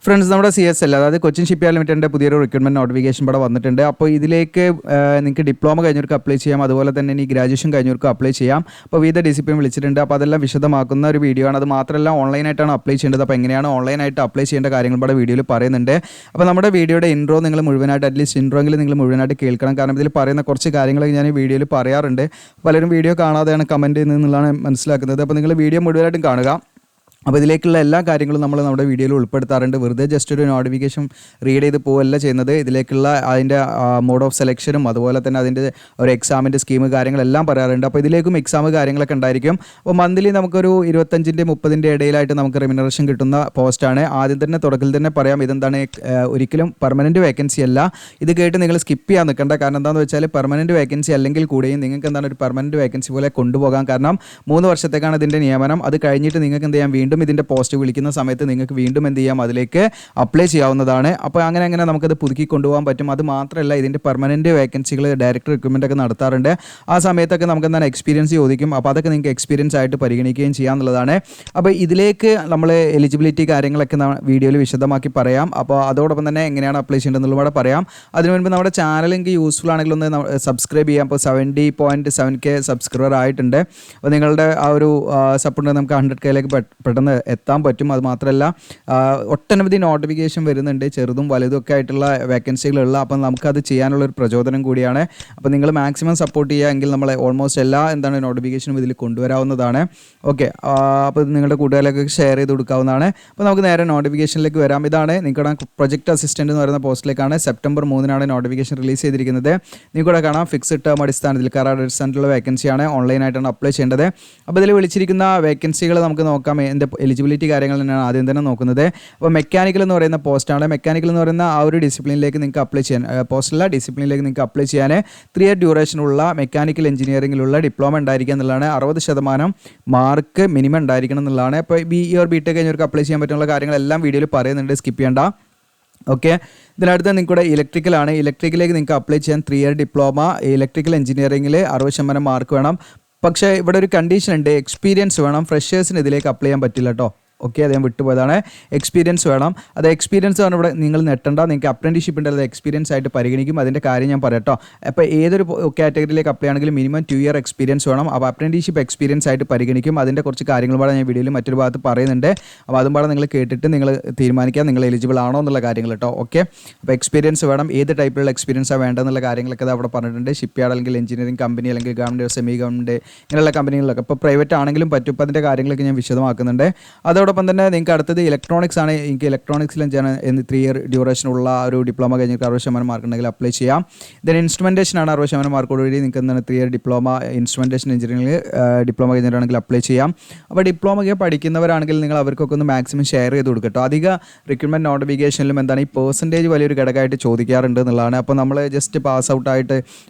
Friends നമ്മുടെ CSL അതായത് Cochin shipyard ലിമിറ്റഡിൻ്റെ പുതിയൊരു റിക്രൂട്ട്മെൻറ്റ് നോട്ടിഫിക്കേഷൻ ഇവിടെ വന്നിട്ടുണ്ട്. അപ്പോൾ ഇതിലേക്ക് നിങ്ങൾക്ക് ഡിപ്ലോമ കഴിഞ്ഞവർക്ക് അപ്ലൈ ചെയ്യാം, അതുപോലെ തന്നെ ഇനി ഗ്രാജുവേഷൻ കഴിഞ്ഞവർക്ക് അപ്ലൈ ചെയ്യാം. അപ്പോൾ വിവിധ ഡിസിപ്ലിൻ വിളിച്ചിട്ടുണ്ട്. അപ്പോൾ അതെല്ലാം വിശദമാക്കുന്ന ഒരു വീഡിയോ ആണ്. അത് മാത്രമല്ല ഓൺലൈനായിട്ടാണ് അപ്ലൈ ചെയ്യേണ്ടത്. അപ്പോൾ എങ്ങനെയാണ് ഓൺലൈനായിട്ട് അപ്ലൈ ചെയ്യേണ്ട കാര്യങ്ങൾ ഇവിടെ വീഡിയോയിൽ പറയുന്നുണ്ട്. അപ്പോൾ നമ്മുടെ വീഡിയോയുടെ ഇൻട്രോ നിങ്ങൾ മുഴുവനായിട്ട് അറ്റ്ലീസ്റ്റ് ഇൻട്രോയെങ്കിലും നിങ്ങൾ മുഴുവനായിട്ട് കേൾക്കണം. കാരണം ഇതിൽ പറയുന്ന കുറച്ച് കാര്യങ്ങൾ ഞാൻ ഈ വീഡിയോയിൽ പറയാറുണ്ട്. പലരും വീഡിയോ കാണാതെയാണ് കമൻറ്റ് ചെയ്യുന്നതെന്നുള്ളതാണ് മനസ്സിലാക്കുന്നത്. അപ്പോൾ നിങ്ങൾ വീഡിയോ മുഴുവനായിട്ടും കാണുക. അപ്പോൾ ഇതിലേക്കുള്ള എല്ലാ കാര്യങ്ങളും നമ്മൾ നമ്മുടെ വീഡിയോയിൽ ഉൾപ്പെടുത്താറുണ്ട്. വെറുതെ ജസ്റ്റ് ഒരു നോട്ടിഫിക്കേഷൻ റീഡ് ചെയ്ത് പോവല്ല ചെയ്യുന്നത്. ഇതിലേക്കുള്ള അതിൻ്റെ മോഡ് ഓഫ് സെലക്ഷനും അതുപോലെ തന്നെ അതിൻ്റെ ഒരു എക്സാമിൻ്റെ സ്കീം കാര്യങ്ങളെല്ലാം പറയാറുണ്ട്. അപ്പോൾ ഇതിലേക്കും എക്സാം കാര്യങ്ങളൊക്കെ ഉണ്ടായിരിക്കും. അപ്പോൾ മന്ത്ലി നമുക്കൊരു 25-30 ഇടയിലായിട്ട് നമുക്ക് റെമ്യൂണറേഷൻ കിട്ടുന്ന പോസ്റ്റാണ്. ആദ്യം തന്നെ തുടക്കത്തിൽ തന്നെ പറയാം, ഇതെന്താണ് ഒരിക്കലും പെർമനൻറ്റ് വേക്കൻസി അല്ല. ഇത് കേട്ട് നിങ്ങൾ സ്കിപ്പ് ചെയ്യാൻ നിൽക്കേണ്ട. കാരണം എന്താണെന്ന് വെച്ചാൽ പെർമനൻറ്റ് വേക്കൻസി അല്ലെങ്കിൽ കൂടെയും നിങ്ങൾക്ക് എന്താണ് ഒരു പെർമനൻറ്റ് വേക്കൻസി പോലെ കൊണ്ടുപോകാം. കാരണം 3 വർഷത്തേക്കാണ് ഇതിൻ്റെ നിയമനം. അത് കഴിഞ്ഞിട്ട് നിങ്ങൾക്ക് എന്ത് ചെയ്യാം, വീണ്ടും ഇതിൻ്റെ പോസ്റ്റ് വിളിക്കുന്ന സമയത്ത് നിങ്ങൾക്ക് വീണ്ടും എന്ത് ചെയ്യാം, അതിലേക്ക് അപ്ലൈ ചെയ്യാവുന്നതാണ്. അപ്പോൾ അങ്ങനെ നമുക്കത് പുതുക്കി കൊണ്ടുപോകാൻ പറ്റും. അത് മാത്രമല്ല ഇതിൻ്റെ പെർമനൻറ്റ് വേക്കൻസികൾ ഡയറക്റ്റ് റിക്രൂട്ട്മെൻ്റ് ഒക്കെ നടത്താറുണ്ട്. ആ സമയത്തൊക്കെ നമുക്ക് എന്താണ് എക്സ്പീരിയൻസ് ചോദിക്കും. അപ്പോൾ അതൊക്കെ നിങ്ങൾക്ക് എക്സ്പീരിയൻസ് ആയിട്ട് പരിഗണിക്കുകയും ചെയ്യാമെന്നുള്ളതാണ്. അപ്പോൾ ഇതിലേക്ക് നമ്മൾ എലിജിബിലിറ്റി കാര്യങ്ങളൊക്കെ വീഡിയോയിൽ വിശദമാക്കി പറയാം. അപ്പോൾ അതോടൊപ്പം തന്നെ എങ്ങനെയാണ് അപ്ലൈ ചെയ്യേണ്ടതെന്നുള്ളത് പറയാം. അതിനു മുൻപ് നമ്മുടെ ചാനൽ എനിക്ക് യൂസ്ഫുൾ ആണെങ്കിൽ ഒന്ന് സബ്സ്ക്രൈബ് ചെയ്യാം. അപ്പോൾ 70.7K സബ്സ്ക്രൈബർ ആയിട്ടുണ്ട്. അപ്പോൾ നിങ്ങളുടെ ആ ഒരു സപ്പോർട്ട് നമുക്ക് 100Kയിലേക്ക് പെട്ടെന്ന് എത്താൻ പറ്റും. അത് മാത്രമല്ല ഒട്ടനവധി നോട്ടിഫിക്കേഷൻ വരുന്നുണ്ട്, ചെറുതും വലുതും ഒക്കെ ആയിട്ടുള്ള വേക്കൻസികളുള്ള. അപ്പം നമുക്കത് ചെയ്യാനുള്ളൊരു പ്രചോദനം കൂടിയാണ്. അപ്പോൾ നിങ്ങൾ മാക്സിമം സപ്പോർട്ട് ചെയ്യുക എങ്കിൽ നമ്മളെ ഓൾമോസ്റ്റ് എല്ലാ നോട്ടിഫിക്കേഷനും ഇതിൽ കൊണ്ടുവരാവുന്നതാണ്. ഓക്കെ, അപ്പോൾ നിങ്ങളുടെ കൂട്ടുകാരിലേക്ക് ഷെയർ ചെയ്ത് കൊടുക്കാവുന്നതാണ്. അപ്പോൾ നമുക്ക് നേരെ നോട്ടിഫിക്കേഷനിലേക്ക് വരാം. ഇതാണ് നിങ്ങളുടെ പ്രൊജക്ട് അസിസ്റ്റൻറ്റ് എന്ന് പറയുന്ന പോസ്റ്റിലേക്കാണ് സെപ്റ്റംബർ 3 നോട്ടിഫിക്കേഷൻ റിലീസ് ചെയ്തിരിക്കുന്നത്. നിങ്ങൾക്കൂടെ കാണാം ഫിക്സ്ഡ് ടേം അടിസ്ഥാനത്തിൽ കരാർ അടിസ്ഥാനത്തിലുള്ള വേക്കൻസിയാണ്. ഓൺലൈനായിട്ടാണ് അപ്ലൈ ചെയ്യേണ്ടത്. അപ്പോൾ ഇതിൽ വിളിച്ചിരിക്കുന്ന വേക്കൻസികൾ നമുക്ക് നോക്കാം. എൻ്റെ എലിജിബിലിറ്റി കാര്യങ്ങൾ തന്നെയാണ് ആദ്യം തന്നെ നോക്കുന്നത്. അപ്പോൾ മെക്കാനിക്കൽ എന്ന് പറയുന്ന പോസ്റ്റാണ്. മെക്കാനിക്കൽ എന്ന് പറയുന്ന ആ ഒരു ഡിസിപ്ലിനിലേക്ക് നിങ്ങൾക്ക് അപ്ലൈ ചെയ്യാൻ, പോസ്റ്റല്ല ഡിസിപ്ലിനിലേക്ക് നിങ്ങൾക്ക് അപ്ലൈ ചെയ്യാൻ 3 ഇയർ ഡ്യൂറേഷനുള്ള മെക്കാനിക്കൽ എഞ്ചിനീയറിംഗിലുള്ള ഡിപ്ലോമ ഉണ്ടായിരിക്കുക എന്നുള്ളതാണ്. 60% മാർക്ക് മിനിമം ഉണ്ടായിരിക്കണം എന്നുള്ളതാണ്. അപ്പോൾ BTech കഴിഞ്ഞവർക്ക് അപ്ലൈ ചെയ്യാൻ പറ്റുന്ന കാര്യങ്ങളെല്ലാം വീഡിയോയിൽ പറയുന്നുണ്ട്, സ്കിപ്പ് ചെയ്യേണ്ട. ഓക്കെ, ഇതിനടുത്ത് നിങ്ങളുടെ ഇലക്ട്രിക്കലാണ്. ഇലക്ട്രിക്കലിലേക്ക് നിങ്ങൾക്ക് അപ്ലൈ ചെയ്യാൻ 3 ഇയർ ഡിപ്ലോമ ഇലക്ട്രിക്കൽ എഞ്ചിനീയറിംഗിൽ 60% മാർക്ക് വേണം. പക്ഷേ ഇവിടെ ഒരു കണ്ടീഷൻ ഉണ്ട്, എക്സ്പീരിയൻസ് വേണം. ഫ്രഷേഴ്സിന് ഇതിലേക്ക് അപ്ലൈ ചെയ്യാൻ പറ്റില്ല കേട്ടോ. ഓക്കെ, അദ്ദേഹം വിട്ടുപോയതാണ്. എക്സ്പീരിയൻസ് വേണം. അത് എക്സ്പീരിയൻസ് ആണ് ഇവിടെ നിങ്ങൾ നെട്ടണ്ട. നിങ്ങൾക്ക് അപ്രൻറ്റീഷിപ്പിൻ്റെ അത് എക്സ്പീരിയൻസ് ആയിട്ട് പരിഗണിക്കും. അതിൻ്റെ കാര്യം ഞാൻ പറയാം കേട്ടോ. അപ്പോൾ ഏതൊരു കാറ്റഗറിയിലേക്ക് അപ്ലൈ ആണെങ്കിലും മിനിമം 2 ഇയർ എക്സ്പീരിയൻസ് വേണം. അപ്പോൾ അപ്രൻറ്റീഷിപ്പ് എക്സ്പീരിയൻസ് ആയിട്ട് പരിഗണിക്കും. അതിൻ്റെ കുറച്ച് കാര്യങ്ങൾ പാടെ ഞാൻ വീഡിയോയിൽ മറ്റൊരു ഭാഗത്ത് പറയുന്നുണ്ട്. അപ്പോൾ അതും പാടെ നിങ്ങൾ കേട്ടിട്ട് നിങ്ങൾ തീരുമാനിക്കുക നിങ്ങൾ എലിജിബിൾ ആണോ എന്നുള്ള കാര്യങ്ങൾ കേട്ടോ. ഓക്കെ, അപ്പോൾ എക്സ്പീരിയൻസ് വേണം. ഏത് ടൈപ്പിലുള്ള എക്സ്പീരിയൻസാണ് വേണ്ടതെന്നുള്ള കാര്യങ്ങളൊക്കെ അത് അവിടെ പറഞ്ഞിട്ടുണ്ട്. ഷിപ്പ്യാർഡ് അല്ലെങ്കിൽ എഞ്ചിനീയറിംഗ് കമ്പനി അല്ലെങ്കിൽ ഗവൺമെൻറ് സെമി ഗവൺമെൻറ് ഇങ്ങനെയുള്ള കമ്പനികളിലൊക്കെ ഇപ്പോൾ പ്രൈവറ്റ് ആണെങ്കിലും പറ്റും. അപ്പോൾ അതിൻ്റെ കാര്യങ്ങളൊക്കെ ഞാൻ വിശദമാക്കുന്നുണ്ട്. അതോടൊപ്പം തന്നെ നിങ്ങൾക്ക് അടുത്തത് ഇലക്ട്രോണിക്സ് ആണ്. എനിക്ക് ഇലക്ട്രോണിക്സിൽ 3 ഇയർ ഡ്യൂറേഷനുള്ള ഒരു ഡിപ്ലോമ കഴിഞ്ഞിട്ട് 60% മാർക്ക് ഉണ്ടെങ്കിൽ അപ്ലൈ ചെയ്യാം. ദെൻ ഇൻസ്ട്രുമെൻറ്റേഷൻ ആണ്. 60% മാർക്കോടുകൂടി നിങ്ങൾക്ക് എന്താണ് 3 ഇയർ ഡിപ്ലോമ ഇൻസ്ട്രുമെൻറ്റേഷൻ എഞ്ചിനീയറിംഗിൽ ഡിപ്ലോമ കഴിഞ്ഞിട്ടാണെങ്കിൽ അപ്ലൈ ചെയ്യാം. അപ്പോൾ ഡിപ്ലോമയ്ക്ക് പഠിക്കുന്നവരാണെങ്കിൽ നിങ്ങൾ അവർക്കൊക്കെ ഒന്ന് മാക്സിമം ഷെയർ ചെയ്ത് കൊടുക്കട്ടോ. അധിക റിക്രൂട്ട്മെൻറ്റ് നോട്ടിഫിക്കേഷനിലും എന്താണ് ഈ പെർസെൻറ്റേജ് വലിയൊരു ഘടകമായിട്ട് ചോദിക്കാറുണ്ട് എന്നുള്ളതാണ്. അപ്പോൾ നമ്മൾ ജസ്റ്റ് പാസ് ഔട്ടായിട്ട്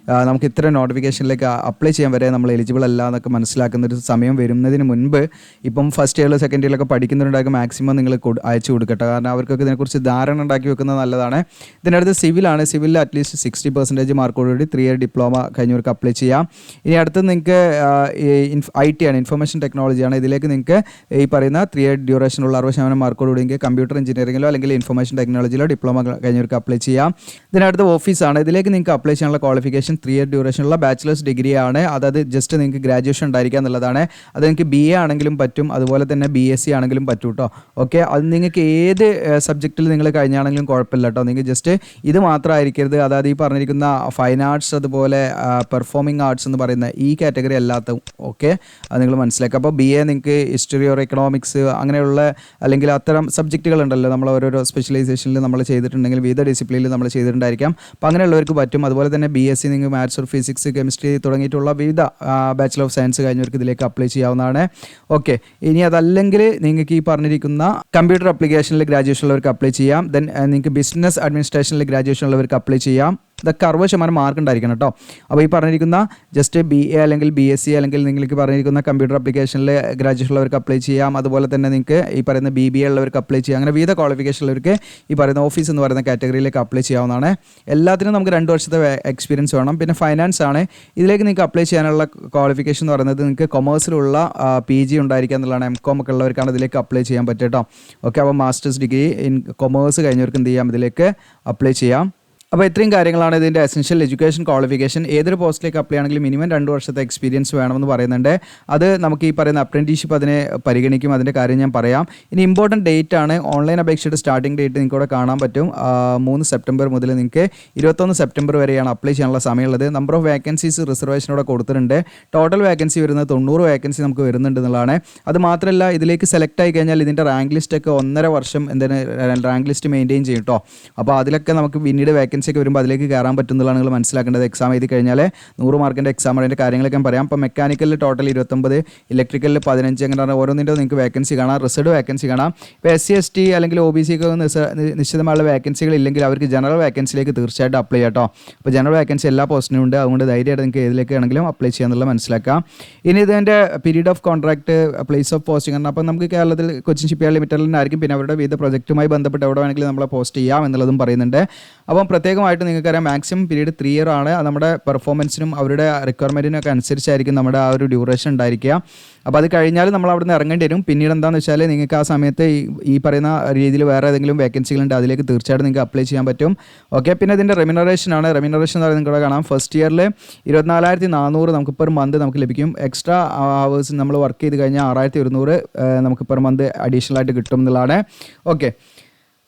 നമുക്ക് ഇത്ര നോട്ടിഫിക്കേഷനിലേക്ക് അപ്ലൈ ചെയ്യാൻ വരെ നമ്മൾ എലിജിബിൾ അല്ല എന്നൊക്കെ മനസ്സിലാക്കുന്ന ഒരു സമയം വരുന്നതിന് മുൻപ് ഇപ്പം ഫസ്റ്റ് ഇയറിൽ സെക്കൻഡ് ഇയറിലൊക്കെ പഠിക്കുന്നുണ്ടാകും മാക്സിമം നിങ്ങൾ അയച്ചു കൊടുക്കട്ടെ. കാരണം അവർക്കൊക്കെ ഇതിനെക്കുറിച്ച് ധാരണ ഉണ്ടാക്കി വെക്കുന്നത് നല്ലതാണ്. ഇതിനടുത്ത് സിവിലാണ്. സിവിലിൽ അറ്റ്ലീസ്റ്റ് 60% മാർക്കോടുകൂടി 3 ഇയർ ഡിപ്ലോമ കഴിഞ്ഞവർക്ക് അപ്ലൈ ചെയ്യാം. ഇനി അടുത്ത് നിങ്ങൾക്ക് IT ആണ്, ഇൻഫർമേഷൻ ടെക്നോളജിയാണ്. ഇതിലേക്ക് നിങ്ങൾക്ക് ഈ പറയുന്ന 3 ഇയർ ഡ്യൂറേഷനുള്ള 60% മാർക്കോടുകൂടി നിങ്ങൾക്ക് കമ്പ്യൂട്ടർ എഞ്ചിനീയറിംഗിലോ അല്ലെങ്കിൽ ഇൻഫർമേഷൻ ടെക്നോളജിയിലോ ഡിപ്ലോമ കഴിഞ്ഞവർക്ക് അപ്ലൈ ചെയ്യാം. ഇതിനടുത്ത് ഓഫീസാണ്. ഇതിലേക്ക് നിങ്ങൾക്ക് അപ്ലൈ ചെയ്യാനുള്ള ക്വാളിഫിക്കേഷൻ 3 ഇയർ ഡ്യൂറേഷനുള്ള ബാച്ചിലേഴ്സ് ഡിഗ്രി ആണ്. അതായത് ജസ്റ്റ് നിങ്ങൾക്ക് ഗ്രാജുവേഷൻ ഉണ്ടായിരിക്കുക എന്നുള്ളതാണ്. അത് നിങ്ങൾക്ക് BA ആണെങ്കിലും പറ്റും, അതുപോലെ തന്നെ BSc ആണെങ്കിലും പറ്റും കേട്ടോ. ഓക്കെ, അത് നിങ്ങൾക്ക് ഏത് സബ്ജക്റ്റിൽ നിങ്ങൾ കഴിഞ്ഞാണെങ്കിലും കുഴപ്പമില്ല കേട്ടോ. നിങ്ങൾക്ക് ജസ്റ്റ് ഇത് മാത്രമായിരിക്കരുത്. അതായത് ഈ പറഞ്ഞിരിക്കുന്ന ഫൈൻ ആർട്സ് അതുപോലെ പെർഫോമിംഗ് ആർട്സ് എന്ന് പറയുന്ന ഈ കാറ്റഗറി അല്ലാത്തതും ഓക്കെ, അത് നിങ്ങൾ മനസ്സിലാക്കുക. അപ്പോൾ BA നിങ്ങൾക്ക് ഹിസ്റ്ററി ഓർ എക്കണോമിക്സ് അങ്ങനെയുള്ള അല്ലെങ്കിൽ അത്തരം സബ്ജക്റ്റുകൾ ഉണ്ടല്ലോ, നമ്മൾ ഓരോരോ സ്പെഷ്യലൈസേഷനിൽ നമ്മൾ ചെയ്തിട്ടുണ്ടെങ്കിൽ വിവിധ ഡിസിപ്ലിനിൽ നമ്മൾ ചെയ്തിട്ടുണ്ടായിരിക്കാം. അപ്പോൾ അങ്ങനെയുള്ളവർക്ക് പറ്റും. അതുപോലെ തന്നെ BSc നിങ്ങൾക്ക് മാത്സ് ഓർ ഫിസിക്സ് കെമിസ്ട്രി തുടങ്ങിയിട്ടുള്ള വിവിധ ബാച്ചിലർ ഓഫ് സയൻസ് കഴിഞ്ഞവർക്ക് ഇതിലേക്ക് അപ്ലൈ ചെയ്യാവുന്നതാണ്. ഓക്കെ, ഇനി അതല്ലെങ്കിൽ നിങ്ങൾക്ക് ഈ പറഞ്ഞിരിക്കുന്ന കമ്പ്യൂട്ടർ അപ്ലിക്കേഷനിൽ ഗ്രാജുവേഷൻ ഉള്ളവർക്ക് അപ്ലൈ ചെയ്യാം. ദെൻ നിങ്ങൾക്ക് ബിസിനസ് അഡ്മിനിസ്ട്രേഷനിൽ ഗ്രാജുവേഷൻ ഉള്ളവർക്ക് അപ്ലൈ ചെയ്യാം. ഇതൊക്കെ 60% മാർക്ക് ഉണ്ടായിരിക്കണം കേട്ടോ. അപ്പോൾ ഈ പറഞ്ഞിരിക്കുന്ന ജസ്റ്റ് BA അല്ലെങ്കിൽ BSc അല്ലെങ്കിൽ നിങ്ങൾക്ക് പറഞ്ഞിരിക്കുന്ന കമ്പ്യൂട്ടർ ആപ്ലിക്കേഷനിൽ ഗ്രാജുവേഷൻ ഉള്ളവർക്ക് അപ്ലൈ ചെയ്യാം. അതുപോലെ തന്നെ നിങ്ങൾക്ക് ഈ പറയുന്ന BBA ഉള്ളവർക്ക് അപ്ലൈ ചെയ്യാം. അങ്ങനെ വിവിധ ക്വാളിഫിക്കേഷൻ ഉള്ളവർക്ക് ഈ പറയുന്ന ഓഫീസ് എന്ന് പറയുന്ന കാറ്റഗറിയിലേക്ക് അപ്ലൈ ചെയ്യാവുന്നതാണ്. എല്ലാത്തിനും നമുക്ക് 2 വർഷത്തെ എക്സ്പീരിയൻസ് വേണം. പിന്നെ ഫൈനാൻസ് ആണ്. ഇതിലേക്ക് നിങ്ങൾക്ക് അപ്ലൈ ചെയ്യാനുള്ള ക്വാളിഫിക്കേഷൻ എന്ന് പറയുന്നത് നിങ്ങൾക്ക് കൊമേഴ്സിലുള്ള PG ഉണ്ടായിരിക്കുക എന്നുള്ളതാണ്. MCOM ഒക്കെ ഉള്ളവർക്കാണ് ഇതിലേക്ക് അപ്ലൈ ചെയ്യാൻ പറ്റുക കേട്ടോ. ഓക്കെ, അപ്പോൾ മാസ്റ്റേഴ്സ് ഡിഗ്രി ഇൻ കൊമേഴ്സ് കഴിഞ്ഞവർക്ക് എന്ത് ചെയ്യാം, ഇതിലേക്ക് അപ്ലൈ ചെയ്യാം. അപ്പോൾ ഇത്രയും കാര്യങ്ങളാണ് ഇതിൻ്റെ എസെൻഷ്യൽ എഡ്യൂക്കേഷൻ ക്വാളിഫിക്കേഷൻ. ഏതൊരു പോസ്റ്റിലേക്ക് അപ്ലൈ ആണെങ്കിലും മിനിമം 2 വർഷത്തെ എക്സ്പീരിയൻസ് വേണമെന്ന് പറയുന്നുണ്ട്. അത് നമുക്ക് ഈ പറയുന്ന അപ്രന്റീഷിപ്പ് അതിനെ പരിഗണിക്കും. അതിൻ്റെ കാര്യം ഞാൻ പറയാം. ഇനി ഇമ്പോർട്ടൻറ്റ് ഡേറ്റ് ആണ്. ഓൺലൈൻ അപേക്ഷയുടെ സ്റ്റാർട്ടിംഗ് ഡേറ്റ് നിങ്ങൾക്ക് ഇവിടെ കാണാൻ പറ്റും. 3 സെപ്റ്റംബർ മുതൽ നിങ്ങൾക്ക് 21 സെപ്റ്റംബർ വരെയാണ് അപ്ലൈ ചെയ്യാനുള്ള സമയമുള്ളത്. നമ്പർ ഓഫ് വേക്കൻസീസ് റിസർവേഷനോടെ കൊടുത്തിട്ടുണ്ട്. ടോട്ടൽ വേക്കൻസി വരുന്നത് 90 വേക്കൻസി നമുക്ക് വരുന്നുണ്ട് എന്നുള്ളതാണ്. അത് മാത്രമല്ല, ഇതിലേക്ക് സെലക്ട് ആയി കഴിഞ്ഞാൽ ഇതിൻ്റെ റാങ്ക് ലിസ്റ്റൊക്കെ 1.5 വർഷം എന്തിന് റാങ്ക് ലിസ്റ്റ് മെയിൻറ്റെയിൻ ചെയ്യും കേട്ടോ. അപ്പോൾ അതിലൊക്കെ നമുക്ക് പിന്നീട് വേക്കൻസി ഒക്കെ വരുമ്പോൾ അതിലേക്ക് കയറാൻ പറ്റുന്നതാണ് നിങ്ങൾ മനസ്സിലാക്കേണ്ടത്. എക്സാം എഴുതി കഴിഞ്ഞാൽ 100 മാർക്കിൻ്റെ എക്സാം അതിൻ്റെ കാര്യങ്ങളൊക്കെ ഞാൻ പറയാം. അപ്പോൾ മെക്കാനിക്കലിൽ ടോട്ടൽ 29, ഇലക്ട്രിക്കലിൽ 15, അങ്ങനെ ഓരോന്നിൻ്റെ നിങ്ങൾക്ക് വേക്കൻസി കാണാം, റിസർവ്ഡ് വേക്കൻസി കാണാം. ഇപ്പോൾ SC ST അല്ലെങ്കിൽ OBC ഒക്കെ നിശ്ചിതമായുള്ള വേക്കൻസികൾ ഇല്ലെങ്കിൽ അവർക്ക് ജനറൽ വേക്കൻസിയിലേക്ക് തീർച്ചയായിട്ടും അപ്ലൈ ചെയ്യാം കേട്ടോ. അപ്പോൾ ജനറൽ വേക്കൻസി എല്ലാ പോസ്റ്റിനും ഉണ്ട്. അതുകൊണ്ട് ധൈര്യമായിട്ട് നിങ്ങൾക്ക് ഏതിലേക്ക് ആണെങ്കിലും അപ്ലൈ ചെയ്യാന്നുള്ളത് മനസ്സിലാക്കാം. ഇനി ഇതിൻ്റെ period of contract, place of posting ആണ്. അപ്പോൾ നമുക്ക് കേരളത്തിൽ കൊച്ചിൻ ഷിപ്പ്യാർഡ് ലിമിറ്റഡിലായിരിക്കും. പിന്നെ അവരുടെ വിവിധ പ്രൊജക്റ്റുമായി ബന്ധപ്പെട്ട് എവിടെ വേണമെങ്കിലും നമ്മളെ പോസ്റ്റ് ചെയ്യാം എന്നുള്ളതും പറയുന്നുണ്ട്. അപ്പം പ്രത്യേകമായിട്ട് നിങ്ങൾക്കറിയാം മാക്സിമം പീരീഡ് 3 ഇയർ ആണ്. നമ്മുടെ പെർഫോമൻസിനും അവരുടെ റിക്വയർമെൻറ്റിനും ഒക്കെ അനുസരിച്ചായിരിക്കും നമ്മുടെ ആ ഒരു ഡ്യൂറേഷൻ ഉണ്ടായിരിക്കുക. അപ്പോൾ അത് കഴിഞ്ഞാൽ നമ്മൾ അവിടെ നിന്ന് ഇറങ്ങേണ്ടി വരും. പിന്നീട് എന്താണെന്ന് വെച്ചാൽ നിങ്ങൾക്ക് ആ സമയത്ത് ഈ പറയുന്ന രീതിയിൽ വേറെ ഏതെങ്കിലും വേക്കൻസികളുണ്ട്, അതിലേക്ക് തീർച്ചയായിട്ടും നിങ്ങൾക്ക് അപ്ലൈ ചെയ്യാൻ പറ്റും. ഓക്കെ, പിന്നെ ഇതിൻ്റെ റെമ്യൂണറേഷൻ ആണ്. റെമ്യൂണറേഷൻ എന്ന് പറയുന്നത് നിങ്ങൾക്ക് കാണാം. ഫസ്റ്റ് ഇയറിൽ 24,400 നമുക്ക് പെർ മന്ത് നമുക്ക് ലഭിക്കും. എക്സ്ട്രാ അവേഴ്സ് നമ്മൾ വർക്ക് ചെയ്ത് കഴിഞ്ഞാൽ 6,200 നമുക്ക് പെർ മന്ത് അഡീഷണൽ ആയിട്ട് കിട്ടും എന്നുള്ളതാണ്. ഓക്കെ,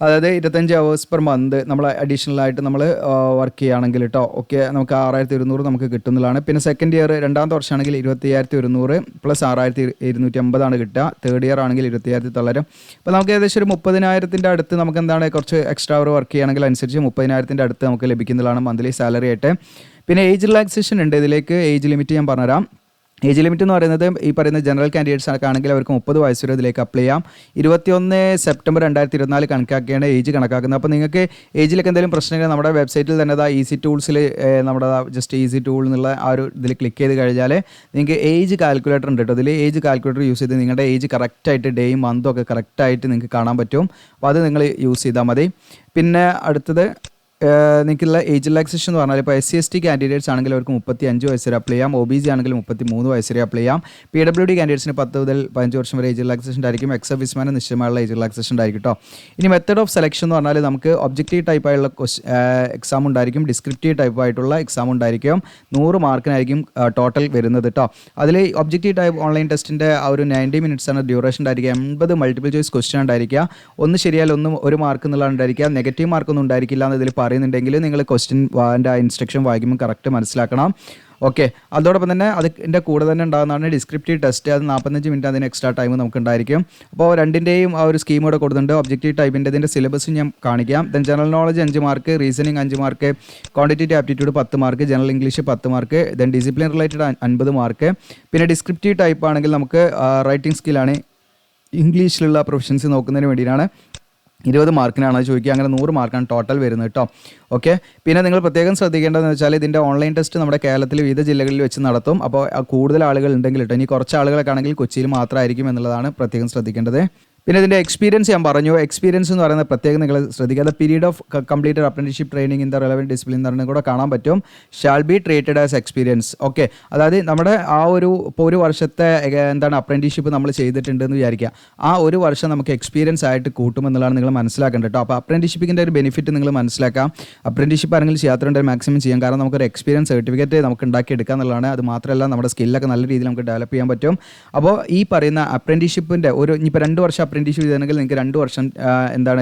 അതായത് 25 hours പെർ മന്ത് നമ്മൾ അഡീഷണലായിട്ട് നമ്മൾ വർക്ക് ചെയ്യുകയാണെങ്കിൽ കേട്ടോ. ഓക്കെ, നമുക്ക് 6,200 നമുക്ക് കിട്ടുന്നതാണ്. പിന്നെ സെക്കൻഡ് ഇയർ രണ്ടാമത്തെ വർഷമാണെങ്കിൽ 25,100 പ്ലസ് 6,250 കിട്ടുക. തേർഡ് ഇയർ ആണെങ്കിൽ 25,900. അപ്പോൾ നമുക്ക് ഏകദേശം ഒരു 30,000 അടുത്ത് നമുക്ക് എന്താണ് കുറച്ച് എക്സ്ട്രാ അവർ വർക്ക് ചെയ്യുകയാണെങ്കിൽ അനുസരിച്ച് 30,000 അടുത്ത് നമുക്ക് ലഭിക്കുന്നതാണ് മന്ത്ലി സാലറി ആയിട്ട്. പിന്നെ ഏജ് റിലാക്സേഷൻ ഉണ്ട്. ഇതിലേക്ക് ഏജ് ലിമിറ്റ് ഞാൻ പറഞ്ഞുതരാം. ഏജ് ലിമിറ്റ് എന്ന് പറയുന്നത് ഈ പറയുന്ന ജനറൽ കാൻഡിഡേറ്റ്സ് ആണെങ്കിൽ അവർക്ക് 30 വയസ്സ് വരെ ഇതിലേക്ക് അപ്ലൈ ചെയ്യാം. 21 സെപ്റ്റംബർ 2024 കണക്കാക്കിയാണ് ഏജ് കണക്കാക്കുന്നത്. അപ്പോൾ നിങ്ങൾക്ക് ഏജിലൊക്കെ എന്തെങ്കിലും പ്രശ്നങ്ങൾ നമ്മുടെ വെബ്സൈറ്റിൽ തന്നെ ഈസി ടൂൾസിൽ നമ്മുടെ ജസ്റ്റ് ഈസി ടൂൾ എന്നുള്ള ആ ഒരു ഇതിൽ ക്ലിക്ക് ചെയ്ത് കഴിഞ്ഞാൽ നിങ്ങൾക്ക് ഏജ് കാൽക്കുലേറ്റർ ഉണ്ട് കേട്ടോ. ഇതിൽ ഏജ് കാൽക്കുലേറ്റർ യൂസ് ചെയ്ത് നിങ്ങളുടെ ഏജ് കറക്റ്റായിട്ട് ഡേയും മന്തും ഒക്കെ കറക്റ്റായിട്ട് നിങ്ങൾക്ക് കാണാൻ പറ്റും. അപ്പോൾ അത് നിങ്ങൾ യൂസ് ചെയ്താൽ മതി. പിന്നെ അടുത്തത് നിങ്ങൾക്കുള്ള ഏജ് റിലാക്സേഷൻ എന്ന് പറഞ്ഞാൽ ഇപ്പോൾ SC ST കാൻഡിഡേറ്റ്സ് ആണെങ്കിൽ അവർക്ക് 35 വയസ്സ് വരെ അപ്ലൈ ചെയ്യാം. OBC ആണെങ്കിൽ 33 വയസ്സ് വരെ അപ്ലൈ ചെയ്യാം. PWD കാൻഡിഡേറ്റ്സിന് 10 മുതൽ 15 വർഷം വരെ ഏജ് റിലാക്സേഷൻ ഉണ്ടായിരിക്കും. എക്സ് സർവീസ്മാന് നിശ്ചയമായുള്ള ഏജ് റിലാക്സേഷൻ ഉണ്ടായിരിക്കും കേട്ടോ. ഇനി മെത്തേഡ് ഓഫ് സെലക്ഷൻ എന്ന് പറഞ്ഞാൽ നമുക്ക് ഒബ്ജക്റ്റീവ് ടൈപ്പ് ആയിട്ടുള്ള എക്സാം ഉണ്ടായിരിക്കും, ഡിസ്ക്രിപ്റ്റീവ് ടൈപ്പ് ആയിട്ടുള്ള എക്സാം ഉണ്ടായിരിക്കും. 100 മാർക്കിനായിരിക്കും ടോട്ടൽ വരുന്നത് കേട്ടോ. അതിൽ ഒബ്ജക്റ്റീവ് ടൈപ്പ് ഓൺലൈൻ ടെസ്റ്റിൻ്റെ ആ ഒരു 90 മിനിറ്റ്സ് ആണ് ഡ്യൂറേഷൻ ഉണ്ടായിരിക്കുക. 80 മൾട്ടിപ്പിൾ ചോയ്സ് ക്വസ്റ്റ്യൻ ഉണ്ടായിരിക്കുക. ഒന്ന് ശരിയാൽ ഒരു മാർക്ക് എന്നുള്ളതാണ് ഉണ്ടായിരിക്കുക. നെഗറ്റീവ് മാർക്കൊന്നും ഉണ്ടായിരിക്കില്ല എന്ന് ഇതിൽ പറയുന്നുണ്ടെങ്കിൽ നിങ്ങൾ ക്വസ്റ്റ്യൻ ഇൻസ്ട്രക്ഷൻ വായിക്കുമ്പോൾ കറക്റ്റ് മനസ്സിലാക്കണം. ഓക്കെ, അതോടൊപ്പം തന്നെ അതിൻ്റെ കൂടെ തന്നെ ഉണ്ടാകുന്നതാണ് ഡിസ്ക്രിപ്റ്റീവ് ടെസ്റ്റ്. അത് 45 മിനിറ്റ് അതിന് എക്സ്ട്രാ ടൈം നമുക്ക് ഉണ്ടായിരിക്കും. അപ്പോൾ രണ്ടിൻ്റെയും ആ ഒരു സ്കീം കൂടെ കൊടുത്തിട്ടുണ്ട്. ഒബ്ജക്റ്റീവ് ടൈപ്പിൻ്റെ ഇതിൻ്റെ സിലബസ് ഞാൻ കാണിക്കാം. Then general knowledge 5 mark, reasoning 5 mark, quantitative aptitude 10 mark, general English 10 mark, then discipline related 50 mark. പിന്നെ ഡിസ്ക്രിപ്റ്റീവ് ടൈപ്പ് ആണെങ്കിൽ നമുക്ക് റൈറ്റിംഗ് സ്കില്ലാണ്, ഇംഗ്ലീഷിലുള്ള പ്രൊഫഷൻസി നോക്കുന്നതിന് വേണ്ടിയിട്ടാണ് 20 മാർക്കിനാണ് ചോദിക്കുക. അങ്ങനെ 100 മാർക്കാണ് ടോട്ടൽ വരുന്നത് കേട്ടോ. ഓക്കെ, പിന്നെ നിങ്ങൾ പ്രത്യേകം ശ്രദ്ധിക്കേണ്ടതെന്ന് വെച്ചാൽ ഇതിൻ്റെ ഓൺലൈൻ ടെസ്റ്റ് നമ്മുടെ കേരളത്തിൽ വിവിധ ജില്ലകളിൽ വെച്ച് നടത്തും. അപ്പോൾ കൂടുതൽ ആളുകൾ ഉണ്ടെങ്കിൽ കേട്ടോ. ഇനി കുറച്ച് ആളുകളൊക്കെ ആണെങ്കിൽ കൊച്ചിയിൽ മാത്രമായിരിക്കും എന്നുള്ളതാണ് പ്രത്യേകം ശ്രദ്ധിക്കേണ്ടത്. പിന്നെ ഇതിൻ്റെ എക്സ്പീരിയൻസ് ഞാൻ പറഞ്ഞു. എക്സ്പീരിയൻസ് എന്ന് പറയുന്നത് പ്രത്യേകം നിങ്ങൾ ശ്രദ്ധിക്കുക. Period of completed apprenticeship training in the relevant discipline എന്ന് പറഞ്ഞാൽ കൂടെ കാണാൻ പറ്റും. Shall be treated as experience. Okay, അതായത് നമ്മുടെ ആ ഇപ്പോൾ ഒരു വർഷത്തെ അപ്രന്റീഷിപ്പ് നമ്മൾ ചെയ്തിട്ടുണ്ടെന്ന് വിചാരിക്കുക. ആ ഒരു വർഷം നമുക്ക് എക്സ്പീരിയൻസ് ആയിട്ട് കൂട്ടുമെന്നുള്ളതാണ് നിങ്ങൾ മനസ്സിലാക്കേണ്ടത് കേട്ടോ. അപ്പോൾ അപ്രന്റീഷിപ്പിൻ്റെ ഒരു ബെനിഫിറ്റ് നിങ്ങൾ മനസ്സിലാക്കാം. അപ്രന്റീഷിപ്പ് ആരെങ്കിലും ചെയ്യാത്തതുകൊണ്ട് മാക്സിമം ചെയ്യാം. കാരണം നമുക്കൊരു എക്സ്പീരിയൻസ് സർട്ടിഫിക്കറ്റ് നമുക്ക് ഉണ്ടാക്കിയെടുക്കുക എന്നുള്ളതാണ്. അത് മാത്രമല്ല നമ്മുടെ സ്കില്ലൊക്കെ നല്ല രീതിയിൽ നമുക്ക് ഡെവലപ്പ് ചെയ്യാൻ പറ്റും. അപ്പോൾ ഈ പറയുന്ന അപ്രന്റീഷിപ്പിൻ്റെ ഇനിയിപ്പോൾ 2 വർഷം അപ്രന്റീഷിപ്പ് ചെയ്തെങ്കിൽ നിങ്ങൾക്ക് 2 വർഷം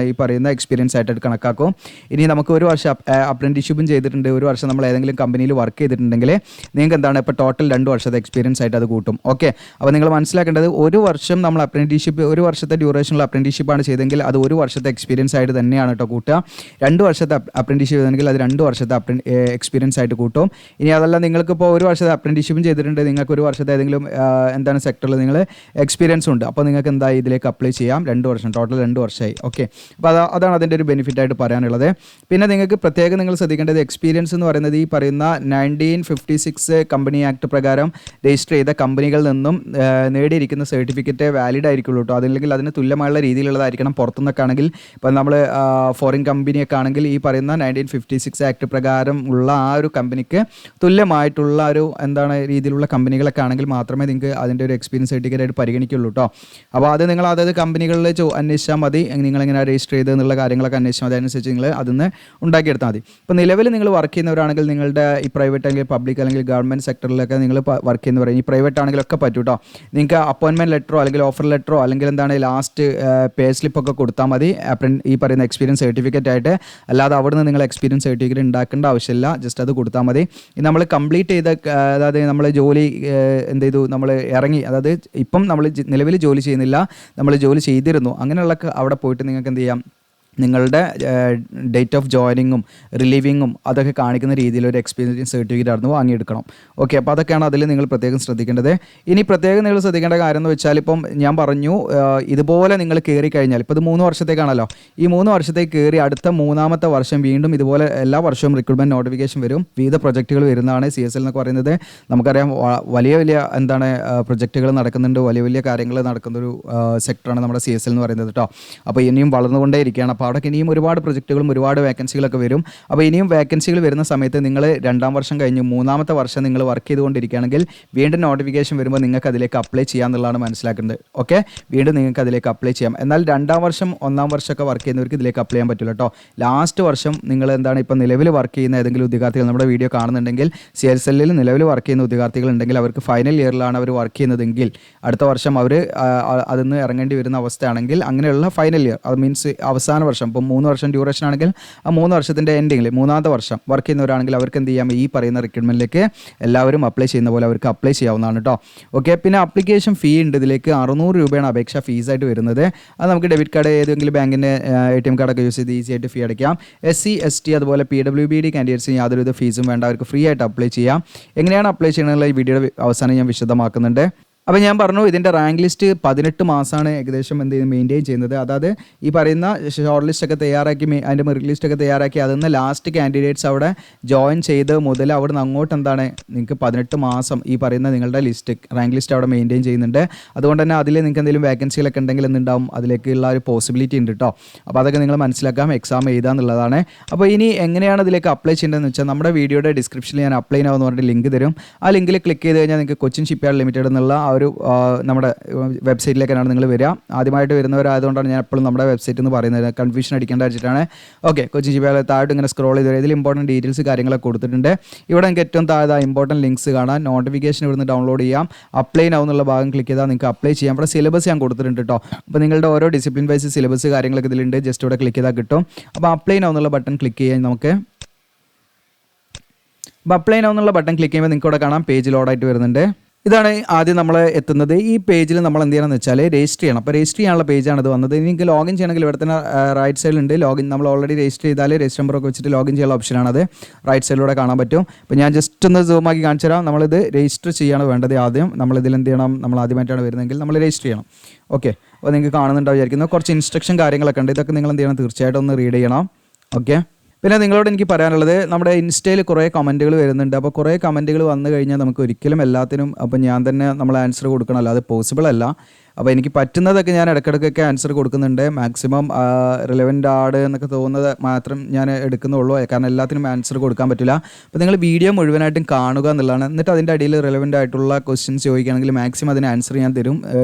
ഈ പറയുന്ന എക്സ്പീരിയൻസ് ആയിട്ട് കണക്കാക്കും. ഇനി നമുക്ക് ഒരു വർഷം അപ്രന്റീഷിപ്പും ചെയ്തിട്ടുണ്ട്, ഒരു വർഷം നമ്മൾ ഏതെങ്കിലും കമ്പനിയിൽ വർക്ക് ചെയ്തിട്ടുണ്ടെങ്കിൽ നിങ്ങൾക്ക് ഇപ്പോൾ ടോട്ടൽ 2 വർഷത്തെ എക്സ്പീരിയൻസ് ആയിട്ട് അത് കൂട്ടും. ഓക്കെ, അപ്പോൾ നിങ്ങൾ മനസ്സിലാക്കേണ്ടത് ഒരു വർഷം നമ്മൾ അപ്രന്റീഷിപ്പ്, ഒരു വർഷത്തെ ഡ്യൂറേഷനുള്ള അപ്രന്റീഷിപ്പാണ് ചെയ്തെങ്കിൽ അത് ഒരു വർഷത്തെ എക്സ്പീരിയൻസ് ആയിട്ട് തന്നെയാണ് കേട്ടോ കൂട്ടുക. 2 വർഷത്തെ അപ്രന്റീഷിപ്പ് ചെയ്തെങ്കിൽ അത് 2 വർഷത്തെ എക്സ്പീരിയൻസ് ആയിട്ട് കൂട്ടും. ഇനി അതല്ല നിങ്ങൾക്കിപ്പോൾ ഒരു വർഷത്തെ അപ്രന്റീഷിപ്പും ചെയ്തിട്ടുണ്ട്, നിങ്ങൾക്ക് ഒരു വർഷത്തെ ഏതെങ്കിലും സെക്ടറിൽ നിങ്ങൾ എക്സ്പീരിയൻസ് ഉണ്ട്, അപ്പോൾ നിങ്ങൾക്ക് ഇതിലേക്ക് അപ്ലൈ ചെയ്യാം. 2 വർഷം, ടോട്ടൽ 2 വർഷമായി. ഓക്കെ, അപ്പോൾ അതാണ് അതിൻ്റെ ഒരു ബെനിഫിറ്റ് ആയിട്ട് പറയാനുള്ളത്. പിന്നെ നിങ്ങൾക്ക് പ്രത്യേകം നിങ്ങൾ ശ്രദ്ധിക്കേണ്ടത് എക്സ്പീരിയൻസ് എന്ന് പറയുന്നത് ഈ പറയുന്ന 1956 കമ്പനി ആക്ട് പ്രകാരം രജിസ്റ്റർ ചെയ്ത കമ്പനികളിൽ നിന്നും നേടിയിരിക്കുന്ന സർട്ടിഫിക്കറ്റ് വാലിഡ് ആയിരിക്കുള്ളൂ കേട്ടോ. അതല്ലെങ്കിൽ അതിന് തുല്യമായുള്ള രീതിയിലുള്ളതായിരിക്കണം. പുറത്തുനിന്നൊക്കെ ആണെങ്കിൽ ഇപ്പം നമ്മൾ ഫോറിൻ കമ്പനിയൊക്കെ ആണെങ്കിൽ ഈ പറയുന്ന 1956 ആക്ട് പ്രകാരം ഉള്ള ആ ഒരു കമ്പനിക്ക് തുല്യമായിട്ടുള്ള ഒരു രീതിയിലുള്ള കമ്പനികളൊക്കെ ആണെങ്കിൽ മാത്രമേ നിങ്ങൾക്ക് അതിൻ്റെ ഒരു എക്സ്പീരിയൻസ് സർട്ടിഫിക്കറ്റ് ആയിട്ട് പരിഗണിക്കുള്ളൂ കേട്ടോ. അപ്പോൾ അത് നിങ്ങൾ അതായത് കമ്പനികളിൽ അന്വേഷിച്ചാൽ മതി, നിങ്ങളെങ്ങനെ രജിസ്റ്റർ ചെയ്ത് എന്നുള്ള കാര്യങ്ങളൊക്കെ അന്വേഷിച്ചാൽ മതി. അതനുസരിച്ച് നിങ്ങൾ അതിന്ന് ഉണ്ടാക്കിയെടുത്താൽ മതി. ഇപ്പോൾ നിലവിൽ നിങ്ങൾ വർക്ക് ചെയ്യുന്നവരാണെങ്കിൽ നിങ്ങളുടെ ഈ പ്രൈവറ്റ് അല്ലെങ്കിൽ പബ്ലിക് അല്ലെങ്കിൽ ഗവൺമെൻറ് സെക്ടറിലൊക്കെ നിങ്ങൾ വർക്ക് ചെയ്യുന്നവർ, ഈ പ്രൈവറ്റ് ആണെങ്കിലൊക്കെ പറ്റും കേട്ടോ. നിങ്ങൾക്ക് അപ്പോയിൻമെൻറ്റ് ലെറ്ററോ അല്ലെങ്കിൽ ഓഫർ ലെറ്ററോ അല്ലെങ്കിൽ ലാസ്റ്റ് പേ സ്ലിപ്പൊക്കെ കൊടുത്താൽ മതി ഈ പറയുന്ന എക്സ്പീരിയൻസ് സർട്ടിഫിക്കറ്റ് ആയിട്ട്. അല്ലാതെ അവിടെ നിന്ന് നിങ്ങൾ എക്സ്പീരിയൻസ് സർട്ടിഫിക്കറ്റ് ഉണ്ടാക്കേണ്ട ആവശ്യമില്ല, ജസ്റ്റ് അത് കൊടുത്താൽ മതി. നമ്മൾ കംപ്ലീറ്റ് ചെയ്ത അതായത് നമ്മൾ ജോലി എന്ത് ചെയ്തു, നമ്മൾ ഇറങ്ങി, അതായത് ഇപ്പം നമ്മൾ നിലവിൽ ജോലി ചെയ്യുന്നില്ല, നമ്മൾ ജോലി ചെയ്തിരുന്നു, അങ്ങനെയുള്ള അവിടെ പോയിട്ട് നിങ്ങൾക്ക് എന്ത് ചെയ്യാം, നിങ്ങളുടെ ഡേറ്റ് ഓഫ് ജോയിനിങ്ങും റിലീവിങ്ങും അതൊക്കെ കാണിക്കുന്ന രീതിയിൽ ഒരു എക്സ്പീരിയൻസ് സർട്ടിഫിക്കറ്റ് ആയിരുന്നു വാങ്ങിയെടുക്കണം. ഓക്കെ, അപ്പോൾ അതൊക്കെയാണ് അതിൽ നിങ്ങൾ പ്രത്യേകം ശ്രദ്ധിക്കേണ്ടത്. ഇനി പ്രത്യേകം നിങ്ങൾ ശ്രദ്ധിക്കേണ്ട കാര്യം എന്ന് വെച്ചാൽ, ഇപ്പം ഞാൻ പറഞ്ഞു ഇതുപോലെ നിങ്ങൾ കയറി കഴിഞ്ഞാൽ, ഇപ്പോൾ ഇത് 3 വർഷത്തേക്കാണല്ലോ, ഈ 3 വർഷത്തേക്ക് കയറി അടുത്ത 3ാമത്തെ വർഷം വീണ്ടും ഇതുപോലെ എല്ലാ വർഷവും റിക്രൂട്ട്മെൻറ്റ് നോട്ടിഫിക്കേഷൻ വരും. വിവിധ പ്രൊജക്റ്റുകൾ വരുന്നതാണ്. CSL എന്നൊക്കെ പറയുന്നത് നമുക്കറിയാം, വലിയ പ്രൊജക്റ്റുകൾ നടക്കുന്നുണ്ട്, വലിയ കാര്യങ്ങൾ നടക്കുന്നൊരു സെക്ടറാണ് നമ്മുടെ CSL എന്ന് പറയുന്നത് കേട്ടോ. അപ്പോൾ ഇനിയും വളർന്നുകൊണ്ടേ ഇരിക്കുകയാണ്. അപ്പോൾ അവിടെ ഇനിയും ഒരുപാട് പ്രൊജക്റ്റുകളും ഒരുപാട് വേക്കൻസികളൊക്കെ വരും. അപ്പോൾ ഇനിയും വേക്കൻസികൾ വരുന്ന സമയത്ത് നിങ്ങൾ 2ാം വർഷം കഴിഞ്ഞ് 3ാമത്തെ വർഷം നിങ്ങൾ വർക്ക് ചെയ്തുകൊണ്ടിരിക്കുകയാണെങ്കിൽ വീണ്ടും നോട്ടിഫിക്കേഷൻ വരുമ്പോൾ നിങ്ങൾക്ക് അതിലേക്ക് അപ്ലൈ ചെയ്യാമെന്നുള്ളതാണ് മനസ്സിലാക്കുന്നത്. ഓക്കെ, വീണ്ടും നിങ്ങൾക്ക് അതിലേക്ക് അപ്ലൈ ചെയ്യാം. എന്നാൽ 2ാം വർഷം 1ാം വർഷമൊക്കെ വർക്ക് ചെയ്യുന്നവർക്ക് ഇതിലേക്ക് അപ്ലൈ ചെയ്യാൻ പറ്റില്ല കേട്ടോ. ലാസ്റ്റ് വർഷം നിങ്ങൾ ഇപ്പോൾ നിലവിൽ വർക്ക് ചെയ്യുന്ന ഏതെങ്കിലും ഉദ്യോഗാർത്ഥികൾ നമ്മുടെ വീഡിയോ കാണുന്നുണ്ടെങ്കിൽ, CSL നിലവിൽ വർക്ക് ചെയ്യുന്ന ഉദ്യോഗാർത്ഥികൾ ഉണ്ടെങ്കിൽ, അവർക്ക് ഫൈനൽ ഇയറിലാണ് അവർ വർക്ക് ചെയ്യുന്നതെങ്കിൽ അടുത്ത വർഷം അവർ അതിൽ നിന്ന് ഇറങ്ങേണ്ടി വരുന്ന അവസ്ഥയാണെങ്കിൽ, അങ്ങനെയുള്ള ഫൈനൽ ഇയർ, അത് മീൻസ് അവസാന വർഷം, ഇപ്പോൾ 3 വർഷം ഡ്യൂറേഷൻ ആണെങ്കിൽ ആ 3 വർഷത്തിൻ്റെ എൻഡിങ്ങിൽ 3ാമത്തെ വർഷം വർക്ക് ചെയ്യുന്നവരാണെങ്കിൽ അവർക്ക് എന്ത് ചെയ്യാം, ഈ പറയുന്ന റിക്രൂട്ട്മെൻറ്റിലേക്ക് എല്ലാവരും അപ്ലൈ ചെയ്യുന്ന പോലെ അവർക്ക് അപ്ലൈ ചെയ്യാവുന്നതാണ് കേട്ടോ. ഓക്കെ, പിന്നെ അപ്ലിക്കേഷൻ ഫീ ഉണ്ട്. ഇതിലേക്ക് 600 രൂപയാണ് അപേക്ഷ ഫീസായിട്ട് വരുന്നത്. അത് നമുക്ക് ഡെബിറ്റ് കാർഡ്, ഏതെങ്കിലും ബാങ്കിൻ്റെ ATM കാർഡൊക്കെ യൂസ് ചെയ്ത് ഈസി ആയിട്ട് ഫീ അടയ്ക്കാം. SC ST അതുപോലെ PWBD കാൻഡിഡേറ്റ്സിന് യാതൊരുവിധ ഫീസും വേണ്ട, അവർക്ക് ഫ്രീ ആയിട്ട് അപ്ലൈ ചെയ്യാം. എങ്ങനെയാണ് അപ്ലൈ ചെയ്യുന്നതെന്നുള്ള ഈ വീഡിയോയുടെ അവസാനം ഞാൻ വിശദമാക്കുന്നുണ്ട്. അപ്പോൾ ഞാൻ പറഞ്ഞു, ഇതിൻ്റെ റാങ്ക് ലിസ്റ്റ് 18 മാസമാണ് ഏകദേശം മെയിൻറ്റെയിൻ ചെയ്യുന്നത്. അതായത് ഈ പറയുന്ന ഷോർട്ട് ലിസ്റ്റൊക്കെ തയ്യാറാക്കി, അതിൻ്റെ മെറിറ്റ് ലിസ്റ്റൊക്കെ തയ്യാറാക്കി, അതിൽ നിന്ന് ലാസ്റ്റ് കാൻഡിഡേറ്റ്സ് അവിടെ ജോയിൻ ചെയ്ത് മുതൽ അവിടെ നിന്ന് അങ്ങോട്ട് നിങ്ങൾക്ക് 18 മാസം ഈ പറയുന്ന നിങ്ങളുടെ റാങ്ക് ലിസ്റ്റ് അവിടെ മെയിൻറ്റെയിൻ ചെയ്യുന്നുണ്ട്. അതുകൊണ്ട് തന്നെ അതിൽ നിങ്ങൾക്ക് എന്തെങ്കിലും വേക്കൻസികളൊക്കെ ഉണ്ടെങ്കിൽ എന്തുണ്ടാവും, അതിലേക്കുള്ള ഒരു പോസിബിലിറ്റി ഉണ്ട് കേട്ടോ. അപ്പോൾ അതൊക്കെ നിങ്ങൾ മനസ്സിലാക്കാം, എക്സാം എഴുതാന്നുള്ളതാണ്. അപ്പോൾ ഇനി എങ്ങനെയാണ് ഇതിലേക്ക് അപ്ലൈ ചെയ്യേണ്ടതെന്ന് വെച്ചാൽ, നമ്മുടെ വീഡിയോയുടെ ഡിസ്ക്രിപ്ഷനിൽ ഞാൻ അപ്ലൈ ചെയ്യാമെന്ന് പറഞ്ഞിട്ട് ലിങ്ക് തരും. ആ ലിങ്കിൽ ക്ലിക്ക് ചെയ്ത് കഴിഞ്ഞാൽ നിങ്ങൾക്ക് കൊച്ചിൻ ഷിപ്പ്യാർഡ് ലിമിറ്റഡ് എന്നുള്ള നമ്മുടെ വെബ്സൈറ്റിലേക്കാണ് നിങ്ങൾ വരിക. ആദ്യമായിട്ട് വരുന്നവരായതുകൊണ്ടാണ് ഞാൻ എപ്പോഴും നമ്മുടെ വെബ്സൈറ്റ് എന്ന് പറയുന്നത്, കൺഫ്യൂഷൻ അടിക്കേണ്ട വെച്ചിട്ടാണ്. ഓക്കെ, കൊച്ചിൻ ഷിപ്പ്യാർഡ് താഴോട്ട് ഇങ്ങനെ സ്ക്രോൾ ചെയ്ത് ഇതിൽ ഇമ്പോർട്ടൻറ്റ് ഡീറ്റെയിൽസ് കാര്യങ്ങളൊക്കെ കൊടുത്തിട്ടുണ്ട്. ഇവിടെ നിങ്ങൾക്ക് ഏറ്റവും താഴെ ഇമ്പോർട്ടൻറ്റ് ലിങ്ക്സ് കാണാം. നോട്ടിഫിക്കേഷൻ ഇവിടുന്ന് ഡൗൺലോഡ് ചെയ്യാം. അപ്ലൈ നൗ എന്നുള്ള ഭാഗം ക്ലിക്ക് ചെയ്താൽ നിങ്ങൾക്ക് അപ്ലൈ ചെയ്യാം. ഇവിടെ സിലബസ് ഞാൻ കൊടുത്തിട്ടുണ്ട് കേട്ടോ. അപ്പോൾ നിങ്ങളുടെ ഓരോ ഡിസിപ്ലിൻ വൈസ് സിലബസ് കാര്യങ്ങളൊക്കെ ഇതിലുണ്ട്. ജസ്റ്റ് ഇവിടെ ക്ലിക്ക് ചെയ്താൽ കിട്ടും. അപ്പോൾ അപ്ലൈ നൗ എന്നുള്ള ബട്ടൺ ക്ലിക്ക് ചെയ്യാൻ നമുക്ക്. അപ്പോൾ അപ്ലൈ നൗ എന്നുള്ള ബട്ടൺ ക്ലിക്ക് ചെയ്യുമ്പോൾ നിങ്ങൾക്ക് ഇവിടെ കാണാം പേജ് ലോഡായിട്ട് വരുന്നുണ്ട്. ഇതാണ് ആദ്യം നമ്മൾ എത്തുന്നത്. ഈ പേജിൽ നമ്മൾ എന്ത് ചെയ്യണമെന്ന് വെച്ചാൽ രജിസ്റ്റർ ചെയ്യണം. അപ്പോൾ രജിസ്റ്റർ ചെയ്യാനുള്ള പേജാണ് ഇത് വന്നത്. നിങ്ങൾക്ക് ലോഗിൻ ചെയ്യണമെങ്കിൽ ഇവിടെ തന്നെ റൈറ്റ് സൈഡിലുണ്ട് ലോഗിൻ. നമ്മൾ ഓൾറെഡി രജിസ്റ്റർ ചെയ്താൽ രജിസ്റ്റർ നമ്പറൊക്കെ വെച്ചിട്ട് ലോഗിൻ ചെയ്യാനുള്ള ഓപ്ഷനാണത്. റൈറ്റ് സൈഡിലൂടെ കാണാൻ പറ്റും. അപ്പോൾ ഞാൻ ജസ്റ്റ് ഒന്ന് സൂമാക്കി കാണിച്ചു തരാം. നമ്മളിത് രജിസ്റ്റർ ചെയ്യാണ് വേണ്ടത്. ആദ്യം നമ്മളിതിൽ എന്ത് ചെയ്യണം, നമ്മൾ ആദ്യമായിട്ടാണ് വരുന്നതെങ്കിൽ നമ്മൾ രജിസ്റ്റർ ചെയ്യണം. ഓക്കെ, അപ്പോൾ നിങ്ങൾക്ക് കാണുന്നുണ്ടാവും വിചാരിക്കുന്നത്. കുറച്ച് ഇൻസ്ട്രക്ഷൻ കാര്യങ്ങളൊക്കെ ഉണ്ട്. ഇതൊക്കെ നിങ്ങൾ എന്ത് ചെയ്യണം, തീർച്ചയായിട്ടും ഒന്ന് റീഡ് ചെയ്യണം. ഓക്കെ, പിന്നെ നിങ്ങളോട് എനിക്ക് പറയാനുള്ളത്, നമ്മുടെ ഇൻസ്റ്റയിൽ കുറേ കമൻറ്റുകൾ വരുന്നുണ്ട്. അപ്പോൾ കുറേ കമൻറ്റുകൾ വന്നു കഴിഞ്ഞാൽ നമുക്ക് ഒരിക്കലും എല്ലാത്തിനും ഞാൻ തന്നെ നമ്മൾ ആൻസർ കൊടുക്കണമല്ലോ, അത് പോസിബിൾ അല്ല. അപ്പോൾ എനിക്ക് പറ്റുന്നതൊക്കെ ഞാൻ ഇടയ്ക്കിടയ്ക്കൊക്കെ ആൻസർ കൊടുക്കുന്നുണ്ട്. മാക്സിമം റിലവൻ്റ് ആണ് എന്നൊക്കെ തോന്നുന്നത് മാത്രം ഞാൻ എടുക്കുന്നുള്ളൂ, കാരണം എല്ലാത്തിനും ആൻസർ കൊടുക്കാൻ പറ്റില്ല. അപ്പോൾ നിങ്ങൾ വീഡിയോ മുഴുവനായിട്ടും കാണുക എന്നുള്ളതാണ്. എന്നിട്ട് അതിൻ്റെ അടിയിൽ റിലവൻ്റ് ആയിട്ടുള്ള ക്വസ്റ്റ്യൻസ് ചോദിക്കുകയാണെങ്കിൽ മാക്സിമം അതിന് ആൻസർ ഞാൻ തരും,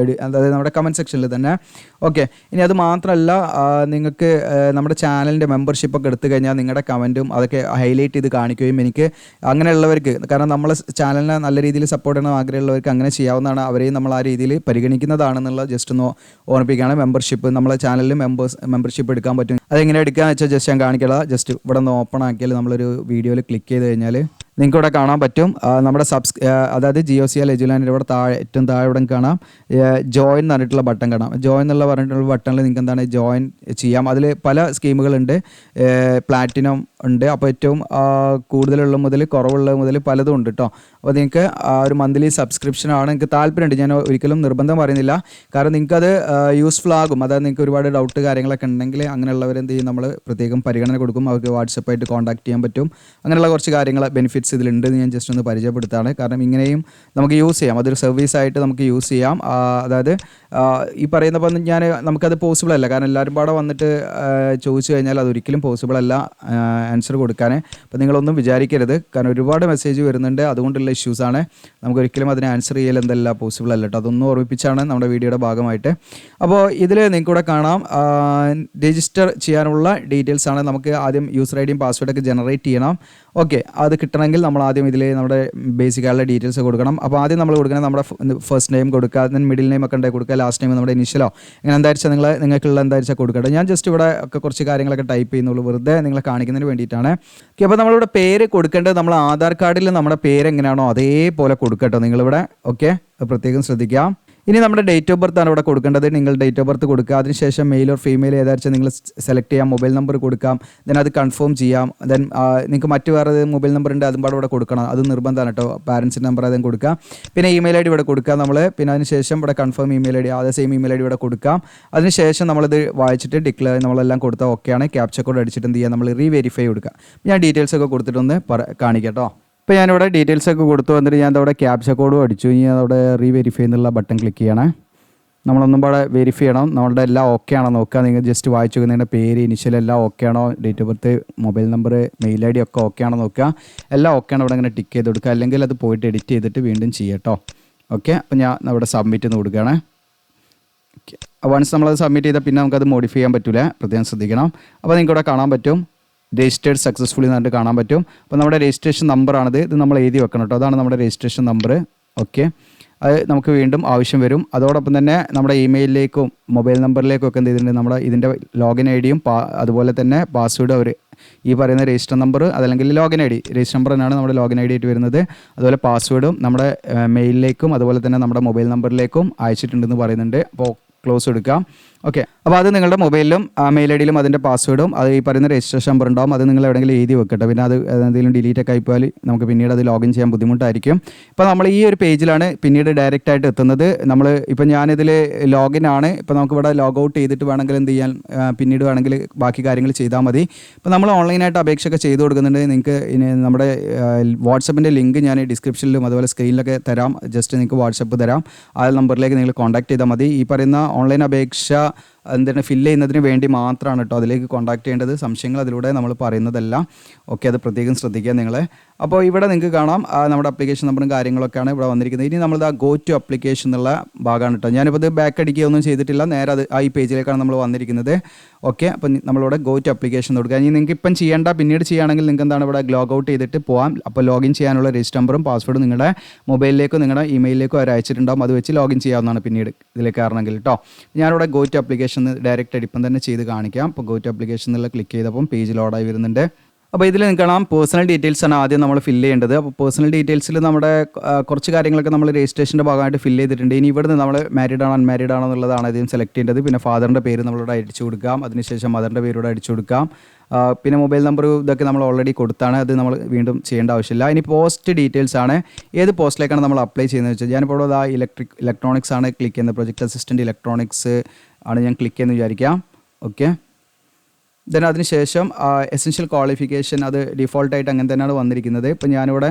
അതായത് നമ്മുടെ കമൻറ്റ് സെക്ഷനിൽ തന്നെ. ഓക്കെ, ഇനി അത് മാത്രമല്ല, നിങ്ങൾക്ക് നമ്മുടെ ചാനലിൻ്റെ മെമ്പർഷിപ്പൊക്കെ എടുത്തു കഴിഞ്ഞാൽ നിങ്ങളുടെ കമൻറ്റും അതൊക്കെ ഹൈലൈറ്റ് ചെയ്ത് കാണിക്കുകയും എനിക്ക് അങ്ങനെയുള്ളവർക്ക്, കാരണം നമ്മളെ ചാനലിനെ നല്ല രീതിയിൽ സപ്പോർട്ട് ചെയ്യണം ആഗ്രഹമുള്ളവർക്ക് അങ്ങനെ ചെയ്യാവുന്നതാണ്. അവരെയും നമ്മൾ ആ രീതിയിൽ പരിഗണിക്കുന്നതാണ് എന്നുള്ള ജസ്റ്റ് ഒന്ന് ഓർമ്മിപ്പിക്കുകയാണ്. മെമ്പർഷിപ്പ് നമ്മളെ ചാനലിൽ മെമ്പർഷിപ്പ് എടുക്കാൻ പറ്റും. അതെങ്ങനെ എടുക്കുകയെന്ന് വെച്ചാൽ ജസ്റ്റ് ഞാൻ കാണിക്കുക. ജസ്റ്റ് ഇവിടെ നിന്ന് ഓപ്പൺ ആക്കിയാൽ നമ്മളൊരു വീഡിയോയിൽ ക്ലിക്ക് ചെയ്ത് കഴിഞ്ഞാൽ നിങ്ങൾക്ക് ഇവിടെ കാണാൻ പറ്റും നമ്മുടെ അതായത് ജിയോസിയൽ എജുലാൻഡിൻ്റെ ഇവിടെ ഏറ്റവും താഴെ ഇവിടെ കാണാം ജോയിൻ എന്ന് പറഞ്ഞിട്ടുള്ള ബട്ടൺ കാണാം. ജോയിൻ എന്നുള്ള പറഞ്ഞിട്ടുള്ള ബട്ടണിൽ നിങ്ങൾക്ക് എന്താണ് ജോയിൻ ചെയ്യാം. അതിൽ പല സ്കീമുകളുണ്ട്, പ്ലാറ്റിനം ഉണ്ട്. അപ്പോൾ ഏറ്റവും കൂടുതലുള്ള മുതൽ കുറവുള്ള മുതൽ പലതും ഉണ്ട് കേട്ടോ. അപ്പോൾ നിങ്ങൾക്ക് ഒരു മന്ത്ലി സബ്സ്ക്രിപ്ഷനാണ് നിങ്ങൾക്ക് താല്പര്യമുണ്ട്. ഞാൻ ഒരിക്കലും നിർബന്ധം പറയുന്നില്ല, കാരണം നിങ്ങൾക്കത് യൂസ്ഫുൾ ആകും. അതായത് നിങ്ങൾക്ക് ഒരുപാട് ഡൗട്ട് കാര്യങ്ങളൊക്കെ ഉണ്ടെങ്കിൽ അങ്ങനെയുള്ളവരെന്ത് ചെയ്യും, നമ്മൾ പ്രത്യേകം പരിഗണന കൊടുക്കും. അവർക്ക് വാട്സപ്പായിട്ട് കോൺടാക്ട് ചെയ്യാൻ പറ്റും. അങ്ങനെയുള്ള കുറച്ച് കാര്യങ്ങൾ ബെനിഫിറ്റ്സ് ഇതിലുണ്ടെന്ന് ഞാൻ ജസ്റ്റ് ഒന്ന് പരിചയപ്പെടുത്താണ്. കാരണം ഇങ്ങനെയും നമുക്ക് യൂസ് ചെയ്യാം, അതൊരു സർവീസായിട്ട് നമുക്ക് യൂസ് ചെയ്യാം. അതായത് ഈ പറയുന്നപ്പോൾ നമുക്കത് പോസിബിൾ അല്ല, കാരണം എല്ലാവരും പാടെ വന്നിട്ട് ചോദിച്ചു കഴിഞ്ഞാൽ അതൊരിക്കലും പോസിബിൾ അല്ല ആൻസർ കൊടുക്കാൻ. അപ്പോൾ നിങ്ങളൊന്നും വിചാരിക്കരുത്, കാരണം ഒരുപാട് മെസ്സേജ് വരുന്നുണ്ട്, അതുകൊണ്ടുള്ള ഇഷ്യൂസാണ്. നമുക്കൊരിക്കലും അതിന് ആൻസർ ചെയ്യൽ എന്തല്ല പോസിബിൾ അല്ല കേട്ടോ. അതൊന്നും ഓർമ്മിപ്പിച്ചാണ് നമ്മുടെ വീഡിയോയുടെ ഭാഗമായിട്ട്. അപ്പോൾ ഇതിൽ നിങ്ങൾക്കിവിടെ കാണാം രജിസ്റ്റർ ചെയ്യാനുള്ള ഡീറ്റെയിൽസ് ആണ്. നമുക്ക് ആദ്യം യൂസർ ഐ ഡിയും പാസ്വേഡൊക്കെ ജനറേറ്റ് ചെയ്യണം. ഓക്കെ, അത് കിട്ടണമെങ്കിൽ നമ്മൾ ആദ്യം ഇതിൽ നമ്മുടെ ബേസിക് ആയിട്ടുള്ള ഡീറ്റെയിൽസ് കൊടുക്കണം. അപ്പോൾ ആദ്യം നമ്മൾ കൊടുക്കണം നമ്മുടെ ഫസ്റ്റ് നെയിം കൊടുക്കുക, ദെൻ മിഡിൽ നെയിം ഒക്കെ ഉണ്ടെങ്കിൽ കൊടുക്കുക, ലാസ്റ്റ് നെയിം നമ്മുടെ ഇനിഷ്യലോ അങ്ങനെ എന്തായിരിച്ചാൽ നിങ്ങൾക്കുള്ള എന്തായിരിച്ചാൽ കൊടുക്കട്ടെ. ഞാൻ ജസ്റ്റ് ഇവിടെ ഒക്കെ കുറച്ച് കാര്യങ്ങളൊക്കെ ടൈപ്പ് ചെയ്യുന്നുള്ളൂ, വെറുതെ നിങ്ങളെ കാണിക്കുന്നതിന് വേണ്ടിയിട്ടാണ്. ഓക്കെ, അപ്പോൾ നമ്മളിവിടെ പേര് കൊടുക്കേണ്ടത് നമ്മൾ ആധാർ കാർഡിൽ നമ്മുടെ പേര് എങ്ങനെയാണോ അതേപോലെ കൊടുക്കട്ടോ നിങ്ങളിവിടെ. ഓക്കെ, പ്രത്യേകം ശ്രദ്ധിക്കാം. ഇനി നമ്മുടെ ഡേറ്റ് ഓഫ് ബർത്ത് ആണ് ഇവിടെ കൊടുക്കേണ്ടത്. നിങ്ങൾ ഡേറ്റ് ഓഫ് ബർത്ത് കൊടുക്കുക, അതിനുശേഷം മെയിൽ ഓർ ഫീമെയിൽ ഏതാച്ചാൽ നിങ്ങൾ സെലക്ട് ചെയ്യാം, മൊബൈൽ നമ്പർ കൊടുക്കാം, ദെൻ അത് കൺഫേം ചെയ്യാം. ദെൻ നിങ്ങൾക്ക് മറ്റു വേറെ മൊബൈൽ നമ്പർ ഉണ്ട്, അതും പാടെ ഇവിടെ കൊടുക്കണം, അത് നിർബന്ധമാണ് കേട്ടോ. പാരൻസിൻ്റെ നമ്പർ അതും കൊടുക്കാം. പിന്നെ ഇമെയിൽ ഐ ഡി ഇവിടെ കൊടുക്കാം നമ്മൾ. പിന്നെ അതിനുശേഷം ഇവിടെ കൺഫേം ഇമെയിൽ ഐ ഡി, അതേ സെയിം ഇമെയിൽ ഐ ഡി ഇവിടെ കൊടുക്കാം. അതിനുശേഷം നമ്മളിത് വായിച്ചിട്ട് ഡിക്ലെയർ നമ്മളെല്ലാം കൊടുത്താൽ ഓക്കെയാണ്. ക്യാപ്ച കോഡ് അടിച്ചിട്ട് എന്ത് ചെയ്യുക, നമ്മൾ റീവെരിഫൈ കൊടുക്കുക. ഞാൻ ഡീറ്റെയിൽസ് ഒക്കെ കൊടുത്തിട്ടൊന്ന് കാണിക്കാം കേട്ടോ. ഇപ്പോൾ ഞാനിവിടെ ഡീറ്റെയിൽസ് ഒക്കെ കൊടുത്തു വന്നിട്ട് ഞാൻ അവിടെ ക്യാപ്ച കോഡും അടിച്ചു. ഇനി അവിടെ റീവെരിഫൈ എന്നുള്ള ബട്ടൺ ക്ലിക്ക് ചെയ്യണേ. നമ്മളൊന്നും പാടെ വെരിഫൈ ചെയ്യണം, നമ്മളുടെ എല്ലാം ഓക്കെ ആണോ നോക്കുക. നിങ്ങൾ ജസ്റ്റ് വായിച്ചു നിങ്ങളുടെ പേര് ഇനിഷ്യൽ എല്ലാം ഓക്കെ ആണോ, date of birth, mobile number, mail I D ഒക്കെ ഓക്കെ ആണോ നോക്കുക. എല്ലാം ഓക്കെ ആണോ ഇവിടെ ഇങ്ങനെ ടിക്ക് ചെയ്ത് കൊടുക്കുക, അല്ലെങ്കിൽ അത് പോയിട്ട് എഡിറ്റ് ചെയ്തിട്ട് വീണ്ടും ചെയ്യട്ടോ. ഓക്കെ, അപ്പോൾ ഞാൻ അവിടെ സബ്മിറ്റ് എന്ന് കൊടുക്കുകയാണ്. ഓക്കെ, വൺസ് നമ്മളത് സബ്മിറ്റ് ചെയ്താൽ പിന്നെ നമുക്കത് മോഡിഫൈ ചെയ്യാൻ പറ്റില്ല, പ്രത്യേകം ശ്രദ്ധിക്കണം. അപ്പോൾ നിങ്ങൾക്ക് ഇവിടെ കാണാൻ പറ്റും രജിസ്റ്റേർഡ് സക്സസ്ഫുള്ളി എന്ന് പറഞ്ഞിട്ട് കാണാൻ പറ്റും. അപ്പോൾ നമ്മുടെ രജിസ്ട്രേഷൻ നമ്പറാണിത്, ഇത് നമ്മൾ എഴുതി വെക്കണം കേട്ടോ. അതാണ് നമ്മുടെ രജിസ്ട്രേഷൻ നമ്പർ. ഓക്കെ, അത് നമുക്ക് വീണ്ടും ആവശ്യം വരും. അതോടൊപ്പം തന്നെ നമ്മുടെ ഇമെയിലിലേക്കും മൊബൈൽ നമ്പറിലേക്കും ഒക്കെ എന്ത് ചെയ്തിട്ടുണ്ട്, നമ്മുടെ ഇതിൻ്റെ ലോഗിൻ ഐ ഡിയും അതുപോലെ തന്നെ പാസ്വേഡ് അവർ ഈ പറയുന്ന രജിസ്റ്റർ നമ്പർ അതല്ലെങ്കിൽ login I D, register number തന്നെയാണ് നമ്മുടെ ലോഗിൻ ഐ ഡി ആയിട്ട് വരുന്നത്. അതുപോലെ പാസ്വേഡും നമ്മുടെ മെയിലിലേക്കും അതുപോലെ തന്നെ നമ്മുടെ മൊബൈൽ നമ്പറിലേക്കും അയച്ചിട്ടുണ്ടെന്ന് പറയുന്നുണ്ട്. അപ്പോൾ ക്ലോസ് എടുക്കാം. ഓക്കെ, അപ്പോൾ അത് നിങ്ങളുടെ മൊബൈലിലും മെയിൽ ഐ ഡിയിലും അതിൻ്റെ പാസ്വേഡും അത് ഈ പറയുന്ന രജിസ്ട്രേഷൻ നമ്പർ ഉണ്ടാവും. അത് നിങ്ങൾ എവിടെയെങ്കിലും എഴുതി വെക്കട്ടെ, പിന്നെ അത് എന്തെങ്കിലും ഡിലീറ്റ് ഒക്കെ ആയിപ്പോയാൽ നമുക്ക് പിന്നീട് അത് ലോഗിൻ ചെയ്യാൻ ബുദ്ധിമുട്ടായിരിക്കും. ഇപ്പോൾ നമ്മൾ ഈ ഒരു പേജിലാണ് പിന്നീട് ഡയറക്റ്റ് ആയിട്ട് എത്തുന്നത്. നമ്മൾ ഇപ്പോൾ ഞാനിതിൽ ലോഗിൻ ആണ്. ഇപ്പോൾ നമുക്കിവിടെ ലോഗ് ഔട്ട് ചെയ്തിട്ട് വേണമെങ്കിൽ എന്ത് ചെയ്യാൻ, പിന്നീട് വേണമെങ്കിൽ ബാക്കി കാര്യങ്ങൾ ചെയ്താൽ മതി. ഇപ്പോൾ നമ്മൾ ഓൺലൈനായിട്ട് അപേക്ഷയൊക്കെ ചെയ്ത് കൊടുക്കുന്നുണ്ട്. നിങ്ങൾക്ക് നമ്മുടെ വാട്സപ്പിൻ്റെ ലിങ്ക് ഞാൻ ഡിസ്ക്രിപ്ഷനിലും അതുപോലെ സ്ക്രീനിലൊക്കെ തരാം. ജസ്റ്റ് നിങ്ങൾക്ക് വാട്സപ്പ് തരാം, ആ നമ്പറിലേക്ക് നിങ്ങൾ കോൺടാക്ട് ചെയ്താൽ മതി. ഈ പറയുന്ന ഓൺലൈൻ അപേക്ഷ എന്താണ് ഫില്ല് ചെയ്യുന്നതിന് വേണ്ടി മാത്രമാണ് കേട്ടോ അതിലേക്ക് കോൺടാക്ട് ചെയ്യേണ്ടത്. സംശയങ്ങൾ അതിലൂടെ നമ്മൾ പറയുന്നതല്ല. ഓക്കെ, അത് പ്രത്യേകം ശ്രദ്ധിക്കുക നിങ്ങൾ. അപ്പോൾ ഇവിടെ നിങ്ങൾക്ക് കാണാം നമ്മുടെ അപ്ലിക്കേഷൻ നമ്പറും കാര്യങ്ങളൊക്കെയാണ് ഇവിടെ വന്നിരിക്കുന്നത്. ഇനി നമ്മൾ ഗോ ടു അപ്ലിക്കേഷൻ എന്നുള്ള ഭാഗമാണ് കേട്ടോ. ഞാനിപ്പോൾ ഇത് ബാക്ക് അടിക്കുകയൊന്നും ചെയ്തിട്ടില്ല, നേരെ അത് ഈ പേജിലേക്കാണ് നമ്മൾ വന്നിരിക്കുന്നത്. ഓക്കെ, അപ്പോൾ നമ്മളിവിടെ ഗോ ടു അപ്ലിക്കേഷൻ കൊടുക്കുക. ഇനി നിങ്ങൾക്ക് ഇപ്പം ചെയ്യേണ്ട, പിന്നീട് ചെയ്യുകയാണെങ്കിൽ നിങ്ങൾക്ക് എന്താണ് ഇവിടെ ലോഗ് ഔട്ട് ചെയ്തിട്ട് പോകാം. അപ്പോൾ ലോഗിൻ ചെയ്യാനുള്ള രജിസ്റ്റർ നമ്പറും പാസ്വേഡും നിങ്ങളുടെ മൊബൈലിലേക്കോ നിങ്ങളുടെ ഇമെയിലിലേക്കോ അവർ അയച്ചിട്ടുണ്ടാകും. അത് വെച്ച് ലോഗിൻ ചെയ്യാവുന്നതാണ് പിന്നീട് ഇതിലേക്ക് ആണെങ്കിൽ കേട്ടോ. ഞാനിവിടെ ഗോ ടു അപ്ലിക്കേഷൻ ഡയറക്റ്റ് ഇപ്പം തന്നെ ചെയ്ത് കാണിക്കാം. അപ്പോൾ ഗോ ടു അപ്ലിക്കേഷൻ എന്നുള്ള ക്ലിക്ക് ചെയ്തപ്പം പേജ് ലോഡായി വരുന്നുണ്ട്. അപ്പോൾ ഇതിൽ നിങ്ങൾക്ക് കാണാം പേഴ്സണൽ ഡീറ്റെയിൽസ് ആണ് ആദ്യം നമ്മൾ ഫില്ല് ചെയ്യേണ്ടത്. അപ്പോൾ പേഴ്സണൽ ഡീറ്റെയിൽസിൽ നമ്മുടെ കുറച്ച് കാര്യങ്ങളൊക്കെ നമ്മൾ രജിസ്ട്രേഷൻ്റെ ഭാഗമായിട്ട് ഫില്ല് ചെയ്തിട്ടുണ്ട്. ഇനി ഇവിടുന്ന് നമ്മൾ മാരീഡ് ആണോ അൺമാരീഡ് ആണോ എന്നുള്ളതാണ് ആദ്യം സെലക്ട് ചെയ്യേണ്ടത്. പിന്നെ ഫാദറിൻ്റെ പേര് നമ്മളിവിടെ അടിച്ചു കൊടുക്കാം, അതിനുശേഷം മദറിൻ്റെ പേരിവിടെ അടിച്ചു കൊടുക്കാം. പിന്നെ മൊബൈൽ നമ്പർ ഇതൊക്കെ നമ്മൾ ഓൾറെഡി കൊടുത്താണ്, അത് നമ്മൾ വീണ്ടും ചെയ്യേണ്ട ആവശ്യമില്ല. ഇനി പോസ്റ്റ് ഡീറ്റെയിൽസ് ആണ്, ഏത് പോസ്റ്റിലേക്കാണ് നമ്മൾ അപ്ലൈ ചെയ്യുന്നത് വെച്ചാൽ ഞാനിപ്പോൾ ഇവിടെ ഇലക്ട്രോണിക്സ് ആണ് ക്ലിക്ക് ചെയ്യുന്നത്. പ്രൊജക്ട് അസിസ്റ്റൻറ്റ് ഇലക്ട്രോണിക്സ് ആണ് ഞാൻ ക്ലിക്ക് ചെയ്യുന്നത് വിചാരിക്കാം. ഓക്കെ, ദെൻ അതിനുശേഷം എസെൻഷ്യൽ ക്വാളിഫിക്കേഷൻ അത് ഡിഫോൾട്ടായിട്ട് അങ്ങനെ തന്നെയാണ് വന്നിരിക്കുന്നത്. ഇപ്പോൾ ഞാനിവിടെ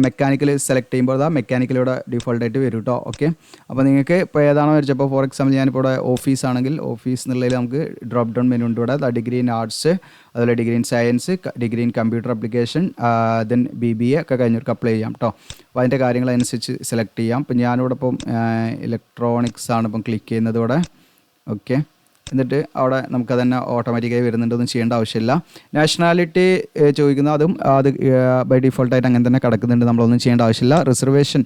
മെക്കാനിക്കൽ സെലക്ട് ചെയ്യുമ്പോൾ മെക്കാനിക്കൽ ഇവിടെ ഡിഫോൾട്ടായിട്ട് വരും കേട്ടോ. ഓക്കെ, അപ്പോൾ നിങ്ങൾക്ക് ഇപ്പോൾ ഏതാണോ വരച്ചപ്പോൾ ഫോർ എക്സാമ്പിൾ ഞാനിപ്പോൾ ഇവിടെ ഓഫീസ് ആണെങ്കിൽ ഓഫീസ് എന്നുള്ളതിൽ നമുക്ക് ഡ്രോപ്പ് ഡൗൺ മെനു ഉണ്ട് ഇവിടെ. ഡിഗ്രി ഇൻ ആർട്സ്, അതുപോലെ degree in science, degree in computer application, then BBA ഒക്കെ കഴിഞ്ഞവർക്ക് അപ്ലൈ ചെയ്യാം കേട്ടോ. അപ്പോൾ അതിൻ്റെ കാര്യങ്ങളനുസരിച്ച് സെലക്ട് ചെയ്യാം. ഇപ്പോൾ ഞാനിവിടെ ഇപ്പം ഇലക്ട്രോണിക്സ് ആണ് ഇപ്പം ക്ലിക്ക് ചെയ്യുന്നത് ഇവിടെ. ഓക്കെ, എന്നിട്ട് അവിടെ നമുക്കത് തന്നെ ഓട്ടോമാറ്റിക്കായി വരുന്നുണ്ടൊന്നും ചെയ്യേണ്ട ആവശ്യമില്ല. നാഷണാലിറ്റി ചോദിക്കുന്ന അതും അത് ബൈ ഡിഫോൾട്ടായിട്ട് അങ്ങനെ തന്നെ കിടക്കുന്നുണ്ട്, നമ്മളൊന്നും ചെയ്യേണ്ട ആവശ്യമില്ല. റിസർവേഷൻ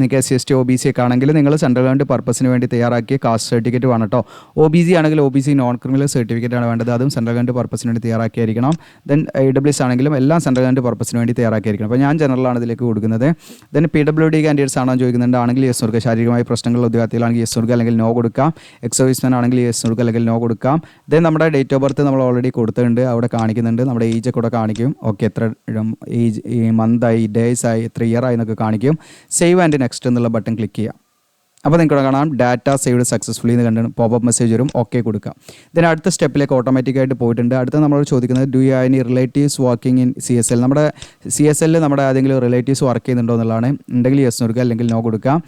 നിങ്ങൾക്ക് SC/ST OBC ഒക്കെ ആണെങ്കിൽ നിങ്ങൾ സെൻട്രൽ ഗവൺമെൻറ് പർപ്പസിന് വേണ്ടി തയ്യാറാക്കിയ കാസ്റ്റ് സർട്ടിഫിക്കറ്റ് വേണം കേട്ടോ. OBC ആണെങ്കിൽ OBC നോൺ ക്രിമിനൽ സർട്ടിഫിക്കറ്റ് ആണ് വേണ്ടത്, അതും സെൻട്രൽ ഗവൺമെൻറ് പർപ്പസിന് വേണ്ടി തയ്യാറാക്കിയായിരിക്കണം. ദെൻ AWS ആണെങ്കിലും എല്ലാം സെൻട്രൽ ഗവൺമെൻറ് പർപ്പസിന് വേണ്ടി തയ്യാറാക്കിയായിരിക്കണം. അപ്പോൾ ഞാൻ ജനറലാണ് ഇതിലേക്ക് കൊടുക്കുന്നത്. ദെൻ PWD കാൻഡിഡേറ്റ്സ് ആണോ ചോദിക്കുന്നുണ്ട്, ആണെങ്കിൽ യെസ് കൊടുക്കുക. ശാരീരികമായ പ്രശ്നങ്ങളുള്ള ഉദ്യോഗാർത്ഥികളാണെങ്കിൽ യെസ് കൊടുക്കുക, അല്ലെങ്കിൽ നോ കൊടുക്കാം. സർവീസ്മാൻ ആണെങ്കിൽ യെസ് കൊടുക്കുക അല്ലെങ്കിൽ നോ കൊടുക്കാം. ദെൻ നമ്മുടെ ഡേറ്റ് ഓഫ് ബർത്ത് നമ്മൾ ഓൾറെഡി കൊടുത്തിട്ടുണ്ട്, അവിടെ കാണിക്കുന്നുണ്ട്. നമ്മുടെ ഏജ് കൂടെ കാണിക്കും. ഓക്കെ, എത്ര ഏജ്, ഈ മന്തായി, ഡേയ്സ് ആയി, എത്ര ഇയർ ആയി എന്നൊക്കെ കാണിക്കും. സേവ് ആൻഡ് നെക്സ്റ്റ് എന്നുള്ള ബട്ടൺ ക്ലിക്ക് ചെയ്യാം. അപ്പോൾ നിങ്ങൾക്ക് കാണാം ഡാറ്റ സേവ്ഡ് സക്സസ്ഫുള്ളി എന്ന് കണ്ട് പോപ്പ് മെസ്സേജ് വരും. ഓക്കെ കൊടുക്കാം. ഇതിന് അടുത്ത സ്റ്റെപ്പിലേക്ക് ഓട്ടോമാറ്റിക്കായിട്ട് പോയിട്ടുണ്ട്. അടുത്ത നമ്മളോട് ചോദിക്കുന്നത് do you have any relatives working in CSL. നമ്മുടെ CSL നമ്മുടെ ഏതെങ്കിലും റിലേറ്റീവ്സ് വർക്ക് ചെയ്യുന്നുണ്ടോ എന്നുള്ളതാണ്. ഉണ്ടെങ്കിൽ യെസ് കൊടുക്കുക, അല്ലെങ്കിൽ നോ കൊടുക്കാം.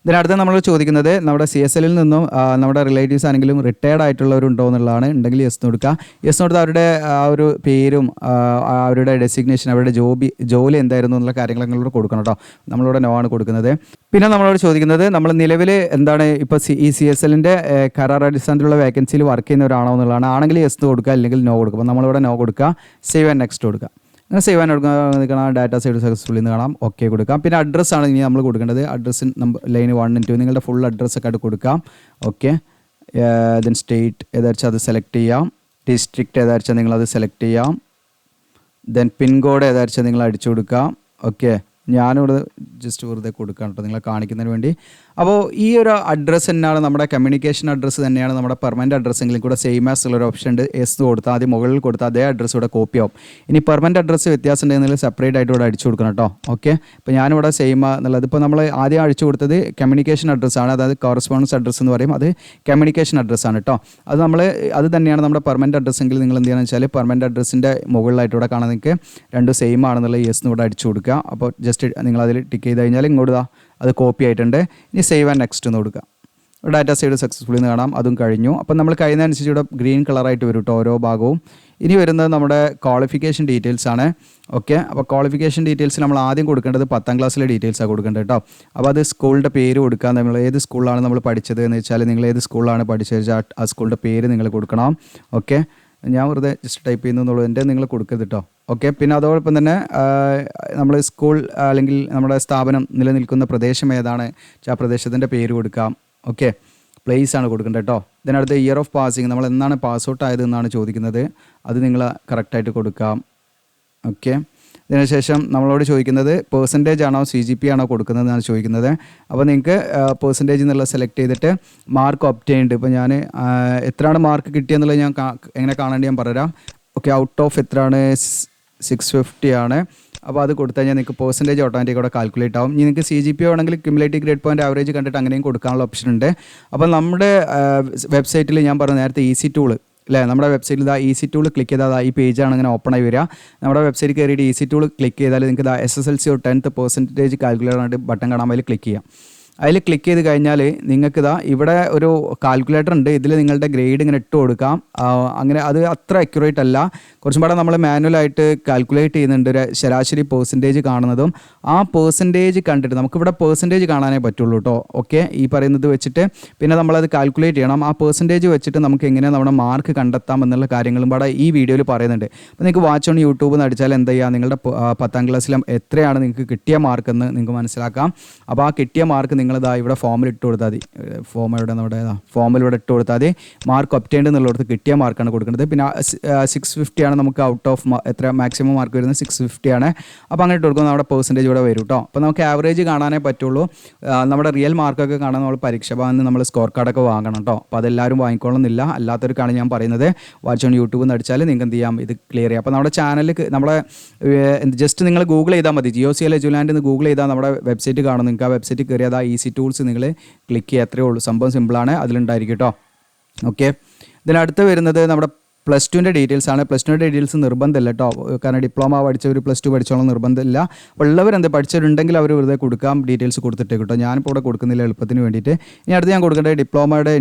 ഇതിനടുത്ത് നമ്മൾ ചോദിക്കുന്നത് നമ്മുടെ CSLൽ നിന്നും നമ്മുടെ റിലേറ്റീവ്സ് ആണെങ്കിലും റിട്ടയർഡ് ആയിട്ടുള്ളവരുണ്ടോ എന്നുള്ളതാണ്. ഉണ്ടെങ്കിൽ യെസ് കൊടുക്കുക. യെസ് കൊടുത്താൽ അവരുടെ ആ ഒരു പേരും അവരുടെ ഡെസിഗ്നേഷൻ, അവരുടെ ജോലി എന്തായിരുന്നു എന്നുള്ള കാര്യങ്ങളൊക്കെ കൊടുക്കണം കേട്ടോ. നമ്മളിവിടെ നോ ആണ് കൊടുക്കുന്നത്. പിന്നെ നമ്മളോട് ചോദിക്കുന്നത് നമ്മൾ നിലവിൽ എന്താണ് ഇപ്പോൾ ഈ CSLൻ്റെ കരാർ അടിസ്ഥാനത്തിലുള്ള വേക്കൻസിയിൽ വർക്ക് ചെയ്യുന്നവരാണോ എന്നുള്ളതാണ്. ആണെങ്കിൽ യെസ് കൊടുക്കുക, അല്ലെങ്കിൽ നോ കൊടുക്കുക. അപ്പോൾ നമ്മളിവിടെ നോ കൊടുക്കുക, സേവ് ആൻഡ് നെക്സ്റ്റ് കൊടുക്കുക. അങ്ങനെ സേവ് ആൻഡ് കൊടുക്കുക. ഡാറ്റ സേവ് സക്സസ്ഫുള്ളി എന്ന് കാണാം. ഓക്കെ കൊടുക്കാം. പിന്നെ അഡ്രസ്സാണ് ഇനി നമ്മൾ കൊടുക്കേണ്ടത്. അഡ്രസ്സ് ലൈൻ 1 and 2 നിങ്ങളുടെ ഫുൾ അഡ്രസ്സൊക്കെ ആയിട്ട് കൊടുക്കാം. ഓക്കെ, ദെൻ സ്റ്റേറ്റ് ഏതാച്ചാൽ അത് സെലക്ട് ചെയ്യാം. ഡിസ്ട്രിക്റ്റ് ഏതാച്ചാൽ നിങ്ങളത് സെലക്ട് ചെയ്യാം. ദെൻ പിൻകോഡ് ഏതാച്ചാൽ നിങ്ങൾ അടിച്ചു കൊടുക്കാം. ഓക്കെ, ഞാനിവിടെ ജസ്റ്റ് വെറുതെ കൊടുക്കാം കേട്ടോ, നിങ്ങളെ കാണിക്കുന്നതിന് വേണ്ടി. അപ്പോൾ ഈ ഒരു അഡ്രസ്സ് തന്നെയാണ് നമ്മുടെ കമ്മ്യൂണിക്കേഷൻ അഡ്രസ്സ് തന്നെയാണ് നമ്മുടെ പെർമനൻറ്റ് അഡ്രസ്സെങ്കിലും കൂടെ സെയിം ആസ് ഉള്ളൊരു ഓപ്ഷൻ ഉണ്ട്. എസ് കൊടുത്താൽ ആദ്യം മുകളിൽ കൊടുത്താൽ അതേ അഡ്രസ്സ് ഇവിടെ കോപ്പി ആവും. ഇനി പെർമനൻറ്റ് അഡ്രസ്സ് വ്യത്യാസം ഉണ്ടെങ്കിൽ സെപ്പറേറ്റ് ആയിട്ട് ഇവിടെ അടിച്ചു കൊടുക്കണം കേട്ടോ. ഓക്കെ, ഇപ്പോൾ ഞാനിവിടെ സെയിം എന്നുള്ളത് ഇപ്പോൾ നമ്മൾ ആദ്യം അടിച്ചു കൊടുത്തത് കമ്മ്യൂണിക്കേഷൻ അഡ്രസ്സാണ്, അതായത് കോറസ്പോണ്ടൻസ് അഡ്രസ്സ് എന്ന് പറയും, അത് കമ്മ്യൂണിക്കേഷൻ അഡ്രസ്സാണ് കേട്ടോ. അത് തന്നെയാണ് നമ്മുടെ പെർമനൻറ്റ് അഡ്രസ്സെങ്കിൽ നിങ്ങൾ എന്ത് ചെയ്യുകയെന്ന് വെച്ചാൽ പെർമനൻറ്റ് അഡ്രസ്സിൻ്റെ മുകളിലായിട്ട് ഇവിടെ കാണാൻ നിങ്ങൾക്ക് രണ്ടും സെയിം ആണെന്നുള്ള യെസ് ഇവിടെ അടിച്ചു കൊടുക്കുക. അപ്പോൾ ജസ്റ്റ് നിങ്ങളതിൽ ടിക്ക് ചെയ്ത് കഴിഞ്ഞാൽ ഇങ്ങോട്ട് അത് കോപ്പി ആയിട്ടുണ്ട്. ഇനി സേവ് ആൻഡ് നെക്സ്റ്റ് എന്ന് കൊടുക്കുക. ഡാറ്റ സേവ് സക്സസ്ഫുള്ളി എന്ന് കാണാം, അതും കഴിഞ്ഞു. അപ്പം നമ്മൾ കഴിയുന്നതനുസരിച്ച് ഇവിടെ ഗ്രീൻ കളറായിട്ട് വരും കേട്ടോ ഓരോ ഭാഗവും. ഇനി വരുന്നത് നമ്മുടെ ക്വാളിഫിക്കേഷൻ ഡീറ്റെയിൽസ് ആണ്. ഓക്കെ, അപ്പോൾ ക്വാളിഫിക്കേഷൻ ഡീറ്റെയിൽസ് നമ്മൾ ആദ്യം കൊടുക്കേണ്ടത് 10ാം ക്ലാസ്സിലെ ഡീറ്റെയിൽസാണ് കൊടുക്കേണ്ടത് കേട്ടോ. അപ്പോൾ അത് സ്കൂളിൻ്റെ പേര് കൊടുക്കുക. നമ്മൾ ഏത് സ്കൂളിലാണ് നമ്മൾ പഠിച്ചത് എന്ന് വെച്ചാൽ നിങ്ങൾ ഏത് സ്കൂളിലാണ് പഠിച്ചത് വെച്ചാൽ ആ സ്കൂളിൻ്റെ പേര് നിങ്ങൾ കൊടുക്കണം. ഓക്കെ, ഞാൻ വെറുതെ ജസ്റ്റ് ടൈപ്പ് ചെയ്യുന്നുള്ളൂ, എൻ്റെ നിങ്ങൾ കൊടുക്കരുത് കേട്ടോ. ഓക്കെ, പിന്നെ അതോടൊപ്പം തന്നെ നമ്മൾ സ്കൂൾ അല്ലെങ്കിൽ നമ്മുടെ സ്ഥാപനം നിലനിൽക്കുന്ന പ്രദേശം ഏതാണ്, ആ പ്രദേശത്തിൻ്റെ പേര് കൊടുക്കാം. ഓക്കെ, പ്ലേസ് ആണ് കൊടുക്കേണ്ടത് കേട്ടോ. ഇതിനടുത്ത് ഇയർ ഓഫ് പാസിങ്, നമ്മൾ എന്നാണ് പാസ് ഔട്ട് ആയത് എന്നാണ് ചോദിക്കുന്നത്, അത് നിങ്ങൾ കറക്റ്റായിട്ട് കൊടുക്കാം. ഓക്കെ, ഇതിനുശേഷം നമ്മളോട് ചോദിക്കുന്നത് പെർസെൻറ്റേജ് ആണോ CGP ആണോ കൊടുക്കുന്നതെന്നാണ് ചോദിക്കുന്നത്. അപ്പോൾ നിങ്ങൾക്ക് പെർസെൻറ്റേജ് എന്നുള്ള സെലക്ട് ചെയ്തിട്ട് മാർക്ക് ഒബ്റ്റെയിൻഡ്, ഇപ്പോൾ ഞാൻ എത്രയാണ് മാർക്ക് കിട്ടിയെന്നുള്ളത് ഞാൻ എങ്ങനെ കാണേണ്ടി ഞാൻ പറയാം. ഓക്കെ, ഔട്ട് ഓഫ് എത്രയാണ് 650 ആണ്. അപ്പോൾ അത് കൊടുത്തു കഴിഞ്ഞാൽ നിങ്ങൾക്ക് പെർസെൻറ്റേജ് ഓട്ടോമാറ്റിക് അവിടെ കാൽക്കുലേറ്റ് ആവും. ഇനി നിങ്ങൾക്ക് CGP ആണെങ്കിൽ ക്യുമുലേറ്റീവ് ഗ്രേഡ് പോയിൻ്റ് ആവറേജ് കണ്ടിട്ട് അങ്ങനെയും കൊടുക്കാനുള്ള ഓപ്ഷൻ ഉണ്ട്. അപ്പോൾ നമ്മുടെ വെബ്സൈറ്റിൽ ഞാൻ പറഞ്ഞ നേരത്തെ ഈസി ടൂൾ അല്ലേ, നമ്മുടെ വെബ്സൈറ്റിൽ ഇതാ ഈസി ടൂൾ ക്ലിക്ക് ചെയ്താൽ ഈ പേജാണ് ഇങ്ങനെ ഓപ്പൺ ആയി വരിക. നമ്മുടെ വെബ്സൈറ്റിൽ കയറിയിട്ട് ഈസി ടൂൾ ക്ലിക്ക് ചെയ്താൽ നിങ്ങൾക്ക് ഇതാ SSLC or 10th percentage calculator ആയിട്ട് ബട്ടൺ കാണാൻ അതിൽ ക്ലിക്ക് ചെയ്യാം. അതിൽ ക്ലിക്ക് ചെയ്ത് കഴിഞ്ഞാൽ നിങ്ങൾക്ക് ഇതാ ഇവിടെ ഒരു കാൽക്കുലേറ്റർ ഉണ്ട്, ഇതിൽ നിങ്ങളുടെ ഗ്രേഡ് ഇങ്ങനെ ഇട്ട് കൊടുക്കാം. അങ്ങനെ അത് അത്ര അക്യുറേറ്റ് അല്ല, കുറച്ചും പാടെ നമ്മൾ മാനുവലായിട്ട് കാൽക്കുലേറ്റ് ചെയ്യുന്നുണ്ട് ഒരു ശരാശരി പെർസെൻറ്റേജ് കാണുന്നതും. ആ പെർസെൻറ്റേജ് കണ്ടിട്ട് നമുക്കിവിടെ പെർസെൻറ്റേജ് കാണാനേ പറ്റുള്ളൂ കേട്ടോ. ഓക്കെ, ഈ പറയുന്നത് വെച്ചിട്ട് പിന്നെ നമ്മളത് കാൽക്കുലേറ്റ് ചെയ്യണം. ആ പെർസെൻറ്റേജ് വെച്ചിട്ട് നമുക്ക് എങ്ങനെ നമ്മുടെ മാർക്ക് കണ്ടെത്താം എന്നുള്ള കാര്യങ്ങളും പാടെ ഈ വീഡിയോയിൽ പറയുന്നുണ്ട്. അപ്പോൾ നിങ്ങൾക്ക് വാച്ച് ഓൺ യൂട്യൂബ് എന്ന് അടിച്ചാൽ എന്താ ചെയ്യുക, നിങ്ങളുടെ 10ാം ക്ലാസ്സിലും എത്രയാണ് നിങ്ങൾക്ക് കിട്ടിയ മാർക്കെന്ന് നിങ്ങൾക്ക് മനസ്സിലാക്കാം. അപ്പോൾ ആ കിട്ടിയ മാർക്ക് നിങ്ങളിതാ ഇവിടെ ഫോമിൽ ഇട്ട് കൊടുത്താൽ മതി. ഫോമിൽ ഇവിടെ ഇട്ട് കൊടുത്താൽ മതി. മാർക്ക് ഒബ്റ്റെയിൻഡ് എന്നുള്ളിടത്ത് കിട്ടിയ മാർക്കാണ് കൊടുക്കുന്നത്. പിന്നെ 650 ആണ് നമുക്ക് ഔട്ട് ഓഫ് എത്ര മാക്സിമം മാർക്ക് വരുന്നത് 650 ആണ്. അപ്പോൾ അങ്ങനെ ഇട്ട് കൊടുക്കുമ്പോൾ നമ്മുടെ പെർസെൻറ്റേജ് ഇവിടെ വരും കേട്ടോ. അപ്പോൾ നമുക്ക് ആവറേജ് കാണാനേ പറ്റുള്ളൂ. നമ്മുടെ റിയൽ മാർക്കൊക്കെ കാണാൻ നമ്മൾ പരീക്ഷ ഭാഗത്ത് നമ്മൾ സ്കോർ കാർഡൊക്കെ വാങ്ങണം കേട്ടോ. അപ്പോൾ അതെല്ലാവരും വാങ്ങിക്കൊള്ളുന്നില്ല, അല്ലാത്തവർക്കാണ് ഞാൻ പറയുന്നത്. വാച്ച് ഓൺ യൂട്യൂബ് എന്ന് അടിച്ചാൽ നിങ്ങൾക്ക് എന്ത് ചെയ്യാം, ഇത് ക്ലിയർ ചെയ്യാം. അപ്പോൾ നമ്മുടെ ചാനലിൽ നമ്മുടെ ജസ്റ്റ് നിങ്ങൾ ഗൂഗിൾ ചെയ്താൽ മതി, GOCL എജുലാൻഡ് എന്ന് ഗൂഗിൾ ചെയ്താൽ നമ്മുടെ വെബ്സൈറ്റ് കാണും. നിങ്ങൾക്ക് ആ വെബ്സൈറ്റ് കയറിയാൽ ആ ഈസി ടൂൾസ് നിങ്ങൾ ക്ലിക്ക് ചെയ്യുക, അത്രയേ ഉള്ളൂ. സംഭവം സിമ്പിളാണ്, അതിലുണ്ടായിരിക്കും കേട്ടോ. ഓക്കെ, ഇതിനടുത്ത് വരുന്നത് നമ്മുടെ പ്ലസ് ടുവിൻ്റെ ഡീറ്റെയിൽസ് ആണ്. പ്ലസ് ടുവിൻ്റെ ഡീറ്റെയിൽസ് നിർബന്ധമില്ല കേട്ടോ, കാരണം ഡിപ്ലോമ പഠിച്ചവർ പ്ലസ് ടു പഠിച്ചോളം നിർബന്ധമില്ല. അപ്പോൾ ഉള്ളവരെന്ത് പഠിച്ചവരുണ്ടെങ്കിൽ അവർ വെറുതെ കൊടുക്കാം, ഡീറ്റെയിൽസ് കൊടുത്തിട്ടേ കേട്ടോ. ഞാനിപ്പോൾ ഇവിടെ കൊടുക്കുന്നില്ല എളുപ്പത്തിന് വേണ്ടിയിട്ട്. ഇനി അടുത്ത് ഞാൻ കൊടുക്കേണ്ടത് ഡിപ്ലോമയുടെ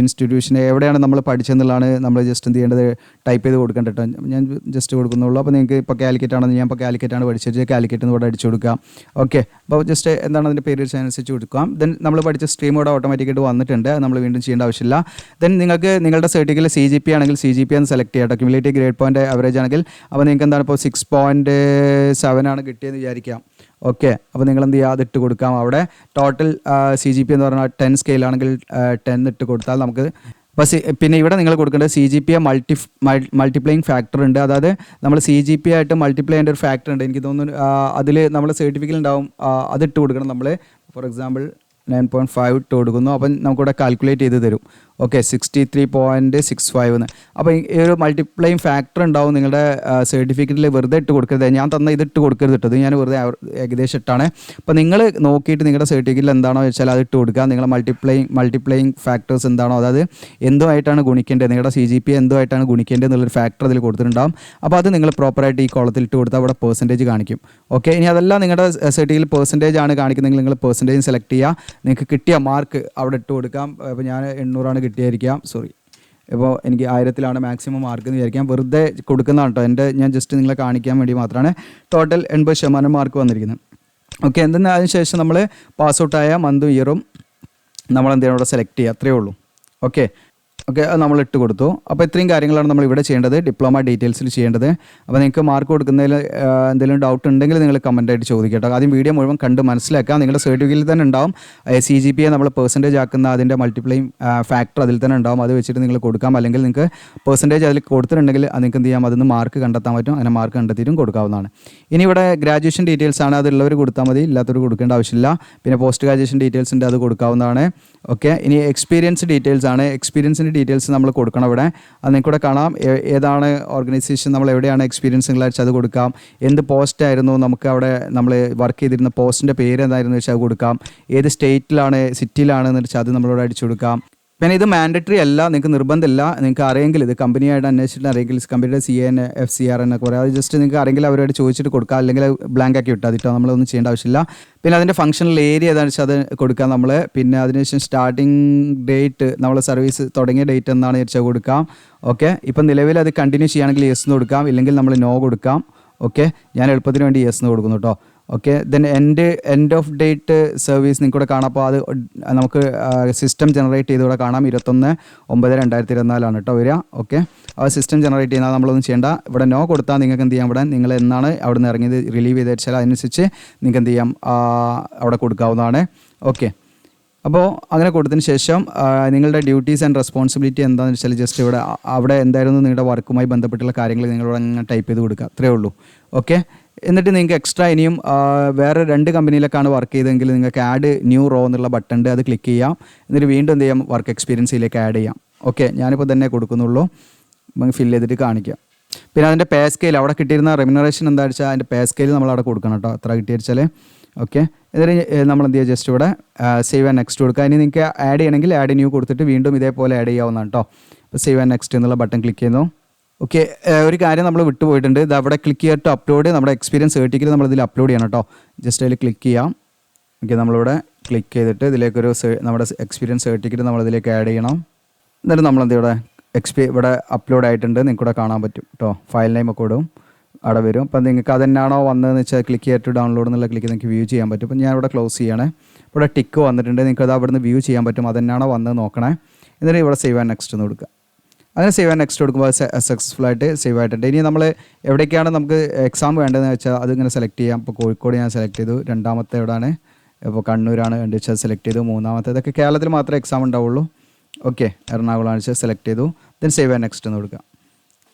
ഇൻസ്റ്റിറ്റ്യൂഷൻ എവിടെയാണ് നമ്മൾ പഠിച്ചെന്നുള്ളതാണ് നമ്മൾ ജസ്റ്റ് എന്ത് ചെയ്യേണ്ടത്, ടൈപ്പ് ചെയ്ത് കൊടുക്കേണ്ടത് കേട്ടോ. ഞാൻ ജസ്റ്റ് കൊടുക്കുന്നുള്ളൂ. അപ്പോൾ നിങ്ങൾക്ക് ഇപ്പോൾ കാലിക്കറ്റ് ആണെന്ന്, ഞാൻ ഇപ്പോൾ കാലിക്കറ്റാണ് പഠിച്ചത്, കാലിക്കറ്റ് എന്ന് ഇവിടെ അടിച്ചു കൊടുക്കാം. ഓക്കെ, അപ്പോൾ ജസ്റ്റ് എന്താണ് അതിൻ്റെ പേര് അനുസരിച്ച് കൊടുക്കാം. ദെൻ നമ്മൾ പഠിച്ച സ്ട്രീം ഇവിടെ ഓട്ടോമാറ്റിക്കായിട്ട് വന്നിട്ടുണ്ട്, നമ്മൾ വീണ്ടും ചെയ്യേണ്ട ആവശ്യമില്ല. ദെൻ നിങ്ങൾക്ക് നിങ്ങളുടെ സർട്ടിഫിക്കറ്റിൽ CGP ആണെങ്കിൽ CGP എന്ന് സെലക്ട് ചെയ്യാം കേട്ടോ. ക്യുമുലേറ്റീവ് ഗ്രേഡ് പോയിന്റ് ആവറേജ് ആണെങ്കിൽ അപ്പോൾ നിങ്ങൾക്ക് എന്താണ് ഇപ്പോൾ 6.7 ആണ് കിട്ടിയെന്ന് വിചാരിക്കാം. ഓക്കെ, അപ്പോൾ നിങ്ങൾ എന്ത് ചെയ്യുക, അതിട്ട് കൊടുക്കാം. അവിടെ ടോട്ടൽ CGP എന്ന് പറഞ്ഞാൽ 10 സ്കെയിലാണെങ്കിൽ 10 ഇട്ട് കൊടുത്താൽ നമുക്ക്. അപ്പോൾ പിന്നെ ഇവിടെ നിങ്ങൾ കൊടുക്കേണ്ടത് CGP മൾട്ടിപ്ലൈയിങ് ഫാക്ടർ ഉണ്ട്. അതായത് നമ്മൾ CGP ആയിട്ട് മൾട്ടിപ്ലൈ ചെയ്യേണ്ട ഒരു ഫാക്ടർ ഉണ്ട്. എനിക്ക് തോന്നുന്നു അതിൽ നമ്മൾ സർട്ടിഫിക്കറ്റ് ഉണ്ടാവും, അതിട്ട് കൊടുക്കണം നമ്മൾ. ഫോർ എക്സാമ്പിൾ 9.5 ഇട്ട് കൊടുക്കുന്നു. അപ്പം നമുക്കിവിടെ കാൽക്കുലേറ്റ് ചെയ്ത് തരും. ഓക്കെ, 63.65 എന്ന്. അപ്പോൾ ഈ ഒരു മൾട്ടിപ്ലൈയിങ് ഫാക്ടർ ഉണ്ടാവും നിങ്ങളുടെ സർട്ടിഫിക്കറ്റിൽ. വെറുതെ ഇട്ട് കൊടുക്കരുത്, ഞാൻ തന്ന ഇതിട്ട് കൊടുക്കരുത് ഇട്ടത്, ഞാൻ വെറുതെ ഏകദേശം ഇട്ടാണ്. അപ്പോൾ നിങ്ങൾ നോക്കിയിട്ട് നിങ്ങളുടെ സർട്ടിഫിക്കറ്റിൽ എന്താണോ വെച്ചാൽ അത് ഇട്ട് കൊടുക്കുക. നിങ്ങളുടെ മൾട്ടിപ്ലൈയിങ് ഫാക്ടേഴ്സ് എന്താണോ, അതായത് എന്തുമായിട്ടാണ് ഗുണിക്കേണ്ടത്, നിങ്ങളുടെ CGP എന്തുമായിട്ടാണ് ഗുണിക്കേണ്ടത് എന്നുള്ളൊരു ഫാക്ടർ അതിൽ കൊടുത്തിട്ടുണ്ടാകും. അപ്പോൾ അത് നിങ്ങൾ പ്രോപ്പറായിട്ട് ഈ കോളത്തിൽ ഇട്ട് കൊടുത്താൽ അവിടെ പെർസെൻറ്റേജ് കാണിക്കും. ഓക്കെ, ഇനി അതല്ല നിങ്ങളുടെ സർട്ടിഫിക്കറ്റിൽ പെർസെൻറ്റേജ് ആണ് കാണിക്കുന്നതെങ്കിൽ നിങ്ങൾ പെർസെൻറ്റേജ് സെലക്ട് ചെയ്യുക. നിങ്ങൾക്ക് കിട്ടിയ മാർക്ക് അവിടെ ഇട്ട് കൊടുക്കാം. അപ്പോൾ ഞാൻ 800 കിട്ടിയായിരിക്കാം, സോറി, ഇപ്പോൾ എനിക്ക് 1000 മാക്സിമം മാർക്ക് എന്ന് വിചാരിക്കാം. വെറുതെ കൊടുക്കുന്നതാണ് കേട്ടോ, ഞാൻ ജസ്റ്റ് നിങ്ങളെ കാണിക്കാൻ വേണ്ടി മാത്രമാണ്. ടോട്ടൽ 80% മാർക്ക് വന്നിരിക്കുന്നത്. ഓക്കെ, എന്തെന്ന് അതിനുശേഷം നമ്മൾ പാസ് ഔട്ടായ മന്തും ഇയറും നമ്മൾ എന്തെങ്കിലും ഇവിടെ സെലക്ട് ചെയ്യുക, അത്രയേ ഉള്ളൂ. ഓക്കെ, അത് നമ്മൾ ഇട്ട് കൊടുത്തു. അപ്പോൾ ഇത്രയും കാര്യങ്ങളാണ് നമ്മൾ ഇവിടെ ചെയ്യേണ്ടത്, ഡിപ്ലോമ ഡീറ്റെയിൽസിൽ ചെയ്യേണ്ടത്. അപ്പോൾ നിങ്ങൾക്ക് മാർക്ക് കൊടുക്കുന്നതിൽ എന്തെങ്കിലും ഡൗട്ട് ഉണ്ടെങ്കിൽ നിങ്ങൾ കമൻറ്റായിട്ട് ചോദിക്കുക കേട്ടോ. ആദ്യം വീഡിയോ മുഴുവൻ കണ്ട് മനസ്സിലാക്കുക. നിങ്ങളുടെ സർട്ടിഫിക്കറ്റിൽ തന്നെ ഉണ്ടാവും CGP നമ്മൾ പെർസെൻറ്റേജ് ആക്കുന്ന അതിൻ്റെ മൾട്ടിപ്ലൈയിങ് ഫാക്ടർ അതിൽ തന്നെ ഉണ്ടാവും. അത് വെച്ചിട്ട് നിങ്ങൾ കൊടുക്കാം. അല്ലെങ്കിൽ നിങ്ങൾക്ക് പെർസെൻറ്റേജ് അതിൽ കൊടുത്തിട്ടുണ്ടെങ്കിൽ നിങ്ങൾക്ക് എന്ത് ചെയ്യാം, അതിന് മാർക്ക് കണ്ടെത്താൻ പറ്റും. അങ്ങനെ മാർക്ക് കണ്ടെത്തിയിട്ടും കൊടുക്കാവുന്നതാണ്. ഇനി ഇവിടെ ഗ്രാജുവേഷൻ ഡീറ്റെയിൽസ് ആണ്, അതുള്ളവർ കൊടുത്താൽ മതി, ഇല്ലാത്തവർ കൊടുക്കേണ്ട ആവശ്യമില്ല. പിന്നെ പോസ്റ്റ് ഗ്രാജുവേഷൻ ഡീറ്റെയിൽസ് ഉണ്ട്, അത് കൊടുക്കാവുന്നതാണ്. ഓക്കെ, ഇനി എക്സ്പീരിയൻസ് ഡീറ്റെയിൽസ് ആണ്. എക്സ്പീരിയൻസിൻ്റെ ഡീറ്റെയിൽസ് നമ്മൾ കൊടുക്കണം ഇവിടെ. അത് നിങ്ങൾക്കൂടെ കാണാം, ഏതാണ് ഓർഗനൈസേഷൻ, നമ്മൾ എവിടെയാണ് എക്സ്പീരിയൻസ് വെച്ചാൽ അത് കൊടുക്കാം. എന്ത് പോസ്റ്റ് ആയിരുന്നു നമുക്ക് അവിടെ നമ്മൾ വർക്ക് ചെയ്തിരുന്ന പോസ്റ്റിൻ്റെ പേര് എന്തായിരുന്നു വെച്ചാൽ അത് കൊടുക്കാം. ഏത് സ്റ്റേറ്റിലാണ്, സിറ്റിയിലാണെന്ന് വെച്ചാൽ അത് നമ്മളിവിടെ അടിച്ചു കൊടുക്കാം. പിന്നെ ഇത് മാൻഡറ്ററി അല്ല, നിങ്ങൾക്ക് നിർബന്ധമില്ല. നിങ്ങൾക്ക് അറിയെങ്കിൽ ഇത് കമ്പനിയായിട്ട് അന്വേഷിച്ചിട്ട് അറിയെങ്കിൽ കമ്പനിയുടെ CAN FCR എന്നൊക്കെ പറയാം. അത് ജസ്റ്റ് നിങ്ങൾക്ക് അറിയെങ്കിൽ അവരോട് ചോദിച്ചിട്ട് കൊടുക്കുക, അല്ലെങ്കിൽ ബ്ലാങ്ക് ആക്കി വിട്ടാൽ അതിട്ടോ, നമ്മളൊന്നും ചെയ്യേണ്ട ആവശ്യമില്ല. പിന്നെ അതിൻ്റെ ഫംഗ്ഷണൽ ഏരിയ ഏതാണെന്ന് വെച്ചാൽ അത് കൊടുക്കാം നമ്മൾ. പിന്നെ അതിനുശേഷം സ്റ്റാർട്ടിങ് ഡേറ്റ്, നമ്മൾ സർവീസ് തുടങ്ങിയ ഡേറ്റ് എന്നാണ് വെച്ചാൽ കൊടുക്കാം. ഓക്കെ, ഇപ്പം നിലവിൽ അത് കണ്ടിന്യൂ ചെയ്യുകയാണെങ്കിൽ യെസ് എന്ന് കൊടുക്കാം, ഇല്ലെങ്കിൽ നമ്മൾ നോ കൊടുക്കാം. ഓക്കെ, ഞാൻ എളുപ്പത്തിന് വേണ്ടി യെസ് എന്ന് കൊടുക്കുന്നു കേട്ടോ. Okay, then end of date service നിങ്ങൾക്കൂടെ കാണാം. അപ്പോൾ അത് നമുക്ക് സിസ്റ്റം ജനറേറ്റ് ചെയ്തുകൂടെ കാണാം. 21/9/2024 കേട്ടോ വരിക. ഓക്കെ, ആ സിസ്റ്റം ജനറേറ്റ് ചെയ്യുന്നത് നമ്മളൊന്നും ചെയ്യേണ്ട. ഇവിടെ നോ കൊടുത്താൽ നിങ്ങൾക്ക് എന്ത് ചെയ്യാം, ഇവിടെ നിങ്ങൾ എന്നാണ് അവിടെ നിന്ന് ഇറങ്ങിയത് റിലീവ് ചെയ്ത് വെച്ചാൽ അതിനനുസരിച്ച് നിങ്ങൾക്ക് എന്ത് ചെയ്യാം, അവിടെ കൊടുക്കാവുന്നതാണ്. ഓക്കെ, അപ്പോൾ അങ്ങനെ കൊടുത്തതിന് ശേഷം നിങ്ങളുടെ ഡ്യൂട്ടീസ് ആൻഡ് റെസ്പോൺസിബിലിറ്റി എന്താണെന്ന് വെച്ചാൽ ജസ്റ്റ് ഇവിടെ അവിടെ എന്തായിരുന്നു നിങ്ങളുടെ വർക്കുമായി ബന്ധപ്പെട്ടുള്ള കാര്യങ്ങൾ നിങ്ങളിവിടെ അങ്ങനെ ടൈപ്പ് ചെയ്ത് കൊടുക്കുക, അത്രയേ ഉള്ളൂ. ഓക്കെ, എന്നിട്ട് നിങ്ങൾക്ക് എക്സ്ട്രാ ഇനിയും വേറെ 2 കമ്പനിയിലേക്കാണ് വർക്ക് ചെയ്തതെങ്കിൽ നിങ്ങൾക്ക് ആഡ് ന്യൂ റോ എന്നുള്ള ബട്ടൺ ഉണ്ട്, അത് ക്ലിക്ക് ചെയ്യാം. എന്നിട്ട് വീണ്ടും എന്ത് ചെയ്യാം, വർക്ക് എക്സ്പീരിയൻസിലേക്ക് ആഡ് ചെയ്യാം. ഓക്കെ, ഞാനിപ്പോൾ തന്നെ കൊടുക്കുന്നുള്ളൂ, നമുക്ക് ഫില്ല് ചെയ്തിട്ട് കാണിക്കാം. പിന്നെ അതിൻ്റെ പേ സ്കെയിൽ അവിടെ കിട്ടിയിരുന്ന റെമ്യൂണറേഷൻ എന്താ വെച്ചാൽ അതിൻ്റെ പേ സ്കെയിൽ നമ്മൾ അവിടെ കൊടുക്കണം കേട്ടോ, എത്ര കിട്ടിയാൽ. ഓക്കെ, എന്നിട്ട് നമ്മൾ എന്ത് ചെയ്യുക, ജസ്റ്റ് ഇവിടെ സേവ് ആൻഡ് നെക്സ്റ്റ് കൊടുക്കുക. ഇനി നിങ്ങൾക്ക് ആഡ് ചെയ്യണമെങ്കിൽ ആഡ് ന്യൂ കൊടുത്തിട്ട് വീണ്ടും ഇതേപോലെ ആഡ് ചെയ്യാവുന്നതാണ് കേട്ടോ. അപ്പോൾ സേവ് ആൻഡ് നെക്സ്റ്റ് എന്നുള്ള ബട്ടൺ ക്ലിക്ക് ചെയ്യുന്നു. ഓക്കെ, ഒരു കാര്യം നമ്മൾ വിട്ടുപോയിട്ടുണ്ട്, ഇത് അവിടെ ക്ലിക്ക് ചെയ്തിട്ട് അപ്ലോഡ്, നമ്മുടെ എക്സ്പീരിയൻസ് സർട്ടിഫിക്കറ്റ് നമ്മളിതിൽ അപ്ലോഡ് ചെയ്യണം കേട്ടോ. ജസ്റ്റ് അതിൽ ക്ലിക്ക് ചെയ്യാം. ഓക്കെ, നമ്മളിവിടെ ക്ലിക്ക് ചെയ്തിട്ട് ഇതിലേക്കൊരു നമ്മുടെ എക്സ്പീരിയൻസ് സർട്ടിഫിക്കറ്റ് നമ്മളിതിലേക്ക് ആഡ് ചെയ്യണം. എന്നിട്ട് നമ്മളെന്ത് ഇവിടെ അപ്ലോഡ് ആയിട്ടുണ്ട്, നിങ്ങൾക്കിവിടെ കാണാൻ പറ്റും കേട്ടോ. ഫയൽ നെയിം ഒക്കെ ഇടും, അവിടെ വരും. അപ്പം നിങ്ങൾക്ക് അതെന്നാണോ വന്നതെന്ന് വെച്ചാൽ ക്ലിക്ക് ചെയ്തിട്ട് ഡൗൺലോഡ് എന്നുള്ള ക്ലിക്ക് നിങ്ങൾക്ക് വ്യൂ ചെയ്യാൻ പറ്റും. അപ്പം ഞാൻ ഇവിടെ ക്ലോസ് ചെയ്യണേ. ഇവിടെ ടിക്ക് വന്നിട്ടുണ്ട്, നിങ്ങൾക്ക് അത് അവിടെ നിന്ന് വ്യൂ ചെയ്യാൻ പറ്റും, അതെന്നാണോ വന്നത് നോക്കണേ. എന്നിട്ട് ഇവിടെ സേവ് ആൻഡ് നെക്സ്റ്റ് എന്ന് കൊടുക്കുക. അങ്ങനെ സേവ് ആൻഡ് നെക്സ്റ്റ് കൊടുക്കുമ്പോൾ സക്സസ്ഫുള്ളായിട്ട് സേവ് ആയിട്ടുണ്ട്. ഇനി നമ്മൾ എവിടേക്കാണ് നമുക്ക് എക്സാം വേണ്ടതെന്ന് വെച്ചാൽ അതിങ്ങനെ സെലക്ട് ചെയ്യാം. ഇപ്പോൾ കോഴിക്കോട് ഞാൻ സെലക്ട് ചെയ്തു, രണ്ടാമത്തെ എവിടെയാണ്, ഇപ്പോൾ കണ്ണൂരാണ് വേണ്ടി വെച്ചാൽ സെലക്ട് ചെയ്തു, മൂന്നാമത്തെ ഇതൊക്കെ കേരളത്തിൽ മാത്രമേ എക്സാം ഉണ്ടാവുള്ളൂ. ഓക്കെ, എറണാകുളമാണ് വെച്ചാൽ സെലക്ട് ചെയ്തു. ദെൻ സേവ് ആൻഡ് നെക്സ്റ്റ് എന്ന് കൊടുക്കുക.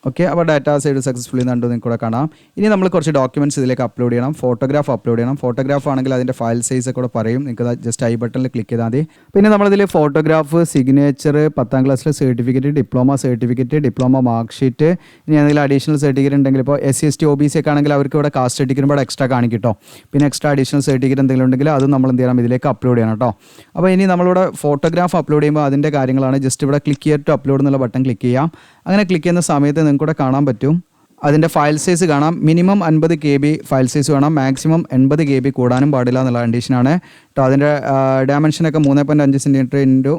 ഓക്കെ, അപ്പോൾ ഡാറ്റ സേവ് സക്സസ്ഫുള്ളി കണ്ടു നിങ്ങൾക്ക് ഇവിടെ കാണാം. ഇനി നമ്മൾ കുറച്ച് ഡോക്യുമെൻറ്റ്സ് ഇതിലേക്ക് അപ്ലോഡ് ചെയ്യണം. ഫോട്ടോഗ്രാഫ് അപ്ലോഡ് ചെയ്യണം. ഫോട്ടോഗ്രാഫ് ആണെങ്കിൽ അതിൻ്റെ ഫയൽ സൈസ് ഒക്കെ പറയും. നിങ്ങൾക്ക് ജസ്റ്റ് ഐ ബട്ടണിൽ ക്ലിക്ക് ചെയ്താൽ മതി. പിന്നെ നമ്മളിതിൽ ഫോട്ടോഗ്രാഫ്, സിഗ്നേച്ചർ, 10ാം ക്ലാസ്സിലെ certificate, diploma certificate, diploma mark sheet, ഇനി എന്തെങ്കിലും അഡീഷണൽ സർട്ടിഫിക്കറ്റ് ഉണ്ടെങ്കിൽ ഇപ്പോൾ SC ST OBC ഒക്കെ ആണെങ്കിൽ അവർക്ക് ഇവിടെ കാസ്റ്റ് സർട്ടിഫിക്കറ്റ് ഇവിടെ എക്സ്ട്രാ കാണിക്കും കേട്ടോ. പിന്നെ എക്സ്ട്രാ അഡീഷണൽ സർട്ടിഫിക്കറ്റ് എന്തെങ്കിലും ഉണ്ടെങ്കിൽ അത് നമ്മൾ എന്ത് ചെയ്യണം, ഇതിലേക്ക് അപ്ലോഡ് ചെയ്യണം കേട്ടോ. അപ്പോൾ ഇനി നമ്മളിവിടെ ഫോട്ടോഗ്രാഫ് അപ്ലോഡ് ചെയ്യുമ്പോൾ അതിൻ്റെ കാര്യങ്ങളാണ്. ജസ്റ്റ് ഇവിടെ ക്ലിക്ക് ഹിയർ ടു അപ്ലോഡ് എന്നുള്ള ബട്ടൺ ക്ലിക്ക് ചെയ്യാം. അങ്ങനെ ക്ലിക്ക് ചെയ്യുന്ന സമയത്ത് നിങ്ങൾക്ക് ഇവിടെ കാണാൻ പറ്റും, അതിൻ്റെ ഫയൽ സൈസ് കാണാം. മിനിമം 50 KB ഫയൽ സൈസ് വേണം, മാക്സിമം 80 KB കൂടാനും പാടില്ല എന്നുള്ള കണ്ടീഷനാണ് കേട്ടോ. അതിൻ്റെ ഡയമെൻഷനൊക്കെ 3.5 സെൻറ്റിമീറ്റർ ഇൻറ്റു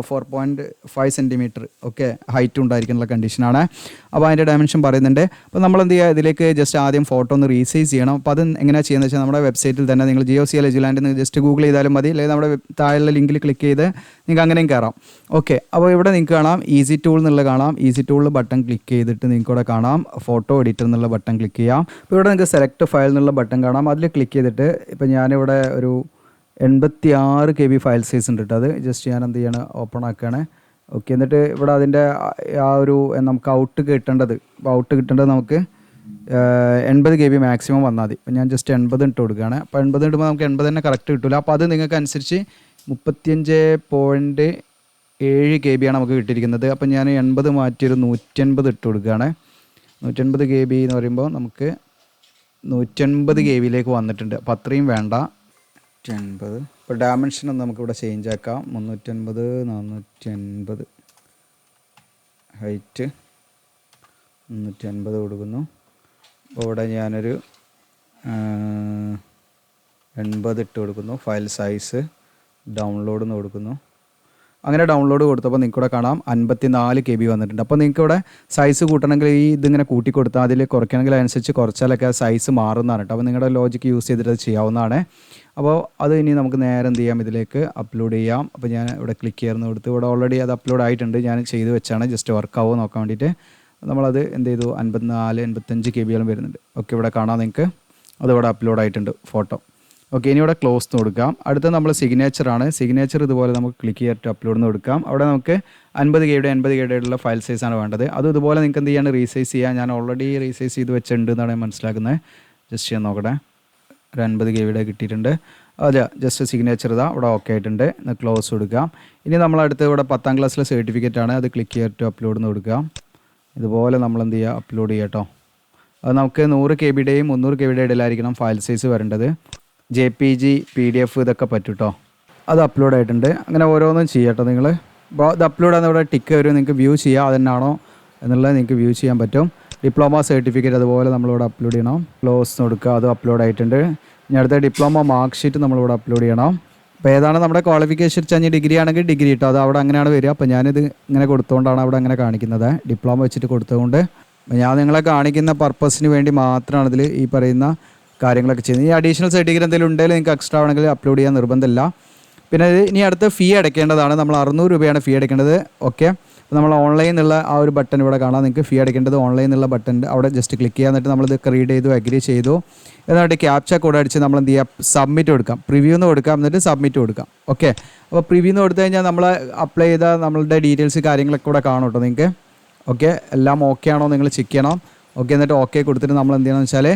4.5 സെൻറ്റിമീറ്റർ ഒക്കെ ഹൈറ്റ് ഉണ്ടായിരിക്കുന്നുള്ള കണ്ടീഷനാണ്. അപ്പോൾ അതിൻ്റെ ഡയമെൻഷൻ പറയുന്നുണ്ട്. അപ്പോൾ നമ്മൾ എന്ത് ചെയ്യുക, ഇതിലേക്ക് ജസ്റ്റ് ആദ്യം ഫോട്ടോ ഒന്ന് റീസൈസ് ചെയ്യണം. അപ്പോൾ അത് എങ്ങനെയാണ് ചെയ്യുന്നത് വെച്ചാൽ നമ്മുടെ വെബ്സൈറ്റിൽ തന്നെ നിങ്ങൾ GeoCL Agilent എന്ന് ജസ്റ്റ് ഗൂഗിൾ ചെയ്താലും മതി, അല്ലെങ്കിൽ നമ്മുടെ താഴെയുള്ള ലിങ്കിൽ ക്ലിക്ക് ചെയ്ത് നിങ്ങൾക്ക് അങ്ങനെയും കയറാം. ഓക്കെ, അപ്പോൾ ഇവിടെ നിങ്ങൾക്ക് കാണാം ഈസി ടൂൾ എന്നുള്ള കാണാം. ഈസി ടൂളിൽ ബട്ടൺ ക്ലിക്ക് ചെയ്തിട്ട് നിങ്ങൾക്ക് ഇവിടെ കാണാം ഫോട്ടോ എഡിറ്റർ എന്നുള്ള ബട്ടൺ ക്ലിക്ക് ചെയ്യാം. അപ്പോൾ ഇവിടെ നിങ്ങൾക്ക് സെലക്ട് ഫയൽ എന്നുള്ള ബട്ടൺ കാണാം. അതിൽ ക്ലിക്ക് ചെയ്തിട്ട് ഇപ്പോൾ ഞാനിവിടെ ഒരു 86 KB ഫയൽ സൈസ് ഉണ്ട് കേട്ടോ. അത് ജസ്റ്റ് ഞാൻ എന്ത് ചെയ്യണം, ഓപ്പൺ ആക്കുകയാണ്. ഓക്കെ, എന്നിട്ട് ഇവിടെ അതിൻ്റെ ആ ഒരു നമുക്ക് ഔട്ട് കിട്ടേണ്ടത് നമുക്ക് 80 KB മാക്സിമം വന്നാൽ മതി. അപ്പോൾ ഞാൻ ജസ്റ്റ് 80 ഇട്ട് കൊടുക്കുകയാണ്. അപ്പോൾ 80 ഇടുമ്പോൾ നമുക്ക് 80 തന്നെ കറക്റ്റ് കിട്ടില്ല. അപ്പോൾ അത് നിങ്ങൾക്ക് അനുസരിച്ച് 35.7 KB ആണ് നമുക്ക് കിട്ടിയിരിക്കുന്നത്. അപ്പോൾ ഞാൻ 80 മാറ്റിയൊരു 180 ഇട്ട് കൊടുക്കുകയാണ്. 180 KB എന്ന് പറയുമ്പോൾ നമുക്ക് 180 KB വന്നിട്ടുണ്ട്. അപ്പോൾ അത്രയും വേണ്ട, 180. ഇപ്പോൾ ഡയമെൻഷനൊന്നും നമുക്കിവിടെ ചേഞ്ച് ആക്കാം. 380, 480, ഹൈറ്റ് 380 കൊടുക്കുന്നു. അപ്പോൾ ഇവിടെ ഞാനൊരു 80 ഇട്ട് കൊടുക്കുന്നു. ഫയൽ സൈസ് ഡൗൺലോഡ് എന്ന് കൊടുക്കുന്നു. അങ്ങനെ ഡൗൺലോഡ് കൊടുത്തപ്പോൾ നിങ്ങൾക്ക് ഇവിടെ കാണാം 54 KB വന്നിട്ടുണ്ട്. അപ്പോൾ നിങ്ങൾക്ക് ഇവിടെ സൈസ് കൂട്ടണമെങ്കിൽ ഈ ഇതിങ്ങനെ കൂട്ടി കൊടുത്താൽ അതിൽ കുറയ്ക്കണമെങ്കിൽ അതിനനുസരിച്ച് കുറച്ചാലൊക്കെ സൈസ് മാറുന്നതാണ് കേട്ടോ. അപ്പോൾ നിങ്ങളുടെ ലോജിക്ക് യൂസ് ചെയ്തിട്ട് അത് ചെയ്യാവുന്നതാണ്. അപ്പോൾ അത് ഇനി നമുക്ക് നേരെ എന്ത് ചെയ്യാം, ഇതിലേക്ക് അപ്ലോഡ് ചെയ്യാം. അപ്പോൾ ഞാൻ ഇവിടെ ക്ലിക്ക് ചെയ്യുന്ന കൊടുത്ത് ഇവിടെ ഓൾറെഡി അത് അപ്ലോഡ് ആയിട്ടുണ്ട്. ഞാൻ ചെയ്ത് വെച്ചാണ്, ജസ്റ്റ് വർക്കാവോ നോക്കാൻ വേണ്ടിയിട്ട്. നമ്മളത് എന്ത് ചെയ്തു, 54-55 KB വരുന്നുണ്ട്. ഓക്കെ, ഇവിടെ കാണാം നിങ്ങൾക്ക് അതിവിടെ അപ്ലോഡ് ആയിട്ടുണ്ട് ഫോട്ടോ. ഓക്കെ, ഇനി ഇവിടെ ക്ലോസ് എന്ന് കൊടുക്കാം. അടുത്ത നമ്മൾ സിഗ്നേച്ചറാണ്. സിഗ്നേച്ചർ ഇതുപോലെ നമുക്ക് ക്ലിക്ക് ചെയ്തിട്ട് അപ്ലോഡ് എന്ന് കൊടുക്കാം. അവിടെ നമുക്ക് 50 KB 80 KB ഉള്ള ഫയൽ സൈസാണ് വേണ്ടത്. അത് ഇതുപോലെ നിങ്ങൾക്ക് എന്ത് ചെയ്യാണ്, റീസൈസ് ചെയ്യാം. ഞാൻ ഓൾറെഡി റീസൈസ് ചെയ്ത് വെച്ചിട്ടുണ്ട് എന്നാണ് ഞാൻ മനസ്സിലാക്കുന്നത്. ജസ്റ്റ് ചെയ്യാൻ നോക്കട്ടെ, ഒരു 50 KB കിട്ടിയിട്ടുണ്ട്. അതെ, ജസ്റ്റ് സിഗ്നേച്ചർ ഇതാ ഇവിടെ ഓക്കെ ആയിട്ടുണ്ട്. ക്ലോസ് കൊടുക്കാം. ഇനി നമ്മളടുത്ത് ഇവിടെ 10ാം ക്ലാസ്സിലെ സർട്ടിഫിക്കറ്റ് ആണ്. അത് ക്ലിക്ക് ചെയ്തിട്ട് അപ്ലോഡ് എന്ന് കൊടുക്കാം. ഇതുപോലെ നമ്മൾ എന്ത് ചെയ്യുക, അപ്ലോഡ് ചെയ്യാം കേട്ടോ. അത് നമുക്ക് 100 KBയുടെയും 300 KBയുടെ ഇടയിലായിരിക്കണം ഫയൽ സൈസ് വരേണ്ടത്. JPG PDF ഇതൊക്കെ പറ്റും കേട്ടോ. അത് അപ്ലോഡ് ആയിട്ടുണ്ട്. അങ്ങനെ ഓരോന്നും ചെയ്യാം കേട്ടോ നിങ്ങൾ. അപ്പോൾ ഇത് അപ്ലോഡ് ആകുന്ന ഇവിടെ ടിക്ക് വരും, നിങ്ങൾക്ക് വ്യൂ ചെയ്യാം അതെന്നാണോ എന്നുള്ളത് നിങ്ങൾക്ക് വ്യൂ ചെയ്യാൻ പറ്റും. ഡിപ്ലോമ സർട്ടിഫിക്കറ്റ് അതുപോലെ നമ്മളിവിടെ അപ്ലോഡ് ചെയ്യണം. ക്ലോസ് കൊടുക്കുക, അത് അപ്ലോഡ് ആയിട്ടുണ്ട്. ഇനി അടുത്ത ഡിപ്ലോമ മാർക്ക് ഷീറ്റ് നമ്മളിവിടെ അപ്ലോഡ് ചെയ്യണം. അപ്പോൾ ഏതാണ് നമ്മുടെ ക്വാളിഫിക്കേഷൻ വെച്ചാൽ ഡിഗ്രി ആണെങ്കിൽ ഡിഗ്രി കിട്ടും, അത് അവിടെ അങ്ങനെയാണ് വരിക. അപ്പോൾ ഞാനിത് ഇങ്ങനെ കൊടുത്തുകൊണ്ടാണ് അവിടെ അങ്ങനെ കാണിക്കുന്നത്, ഡിപ്ലോമ വെച്ചിട്ട് കൊടുത്തുകൊണ്ട്. ഞാൻ നിങ്ങളെ കാണിക്കുന്ന പർപ്പസിന് വേണ്ടി മാത്രമാണ് ഇതിൽ ഈ പറയുന്ന കാര്യങ്ങളൊക്കെ ചെയ്യുന്നത്. ഈ അഡീഷണൽ സർട്ടിഫിക്കറ്റ് എന്തെങ്കിലും ഉണ്ടെങ്കിൽ നിങ്ങൾക്ക് എക്സ്ട്രാ ആണെങ്കിൽ അപ്ലോഡ് ചെയ്യാൻ നിർബന്ധമില്ല. പിന്നെ ഇനി അടുത്ത് ഫീ അടയ്ക്കേണ്ടതാണ്. നമ്മൾ 600 രൂപയാണ് ഫീ അടയ്ക്കേണ്ടത്. ഓക്കെ, അപ്പോൾ നമ്മൾ ഓൺലൈൻ എന്നുള്ള ആ ഒരു ബട്ടൺ ഇവിടെ കാണാം. നിങ്ങൾക്ക് ഫീ അടയ്ക്കേണ്ടത് ഓൺലൈൻ എന്നുള്ള ബട്ടൺ അവിടെ ജസ്റ്റ് ക്ലിക്ക് ചെയ്യുക. എന്നിട്ട് നമ്മളിതൊക്കെ റീഡ് ചെയ്തു, അഗ്രി ചെയ്തു. എന്നിട്ട് ക്യാപ്ച കോഡ് അടിച്ച് നമ്മൾ എന്ത് ചെയ്യുക, സബ്മിറ്റ് കൊടുക്കാം. പ്രിവ്യൂ എന്ന് കൊടുക്കാം, എന്നിട്ട് സബ്മിറ്റ് കൊടുക്കാം. ഓക്കെ, അപ്പോൾ പ്രിവ്യൂ എന്ന് കൊടുത്തു കഴിഞ്ഞാൽ നമ്മൾ അപ്ലൈ ചെയ്ത നമ്മളുടെ ഡീറ്റെയിൽസ് കാര്യങ്ങളൊക്കെ ഇവിടെ കാണും കേട്ടോ നിങ്ങൾക്ക്. ഓക്കെ, എല്ലാം ഓക്കെ ആണോ നിങ്ങൾ ചെക്ക് ചെയ്യണം. ഓക്കെ, എന്നിട്ട് ഓക്കെ കൊടുത്തിട്ട് നമ്മൾ എന്ത് ചെയ്യണമെന്ന് വെച്ചാൽ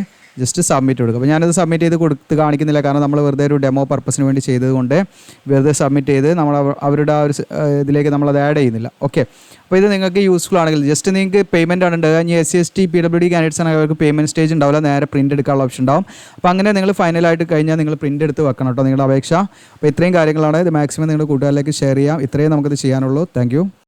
ജസ്റ്റ് സബ്മിറ്റ് കൊടുക്കുക. അപ്പോൾ ഞാനത് സബ്മിറ്റ് ചെയ്ത് കൊടുത്ത് കാണിക്കുന്നില്ല, കാരണം നമ്മൾ വെറുതെ ഒരു ഡെമോ പർപ്പസിന് വേണ്ടി ചെയ്തതുകൊണ്ട് വെറുതെ സബ്മിറ്റ് ചെയ്ത് നമ്മൾ അവരുടെ ആ ഒരു ഇതിലേക്ക് നമ്മളത് ആഡ് ചെയ്യുന്നില്ല. ഓക്കെ, അപ്പോൾ ഇത് നിങ്ങൾക്ക് യൂസ്ഫുൾ ആണെങ്കിൽ ജസ്റ്റ് നിങ്ങൾക്ക് പേയ്മെൻറ്റ് ആണ് ഉണ്ടാകുക. ഇനി SC ST PWD കാൻഡിഡേറ്റ്സ് ആണെങ്കിൽ അവർക്ക് പേയ്മെൻറ്റ് സ്റ്റേജ് ഉണ്ടാവില്ല, നേരെ പ്രിൻ്റ് എടുക്കാനുള്ള ഓപ്ഷൻ ഉണ്ടാവും. അപ്പോൾ അങ്ങനെ നിങ്ങൾ ഫൈനലായിട്ട് കഴിഞ്ഞാൽ നിങ്ങൾ പ്രിൻ്റ് എടുത്ത് വെക്കണം കേട്ടോ നിങ്ങളുടെ അപേക്ഷ. അപ്പോൾ ഇത്രയും കാര്യങ്ങളാണ്. ഇത് മാക്സിമം നിങ്ങളുടെ കൂട്ടുകാരിലേക്ക് ഷെയർ ചെയ്യാം. ഇത്രയും നമുക്കത് ചെയ്യാനുള്ളൂ. താങ്ക്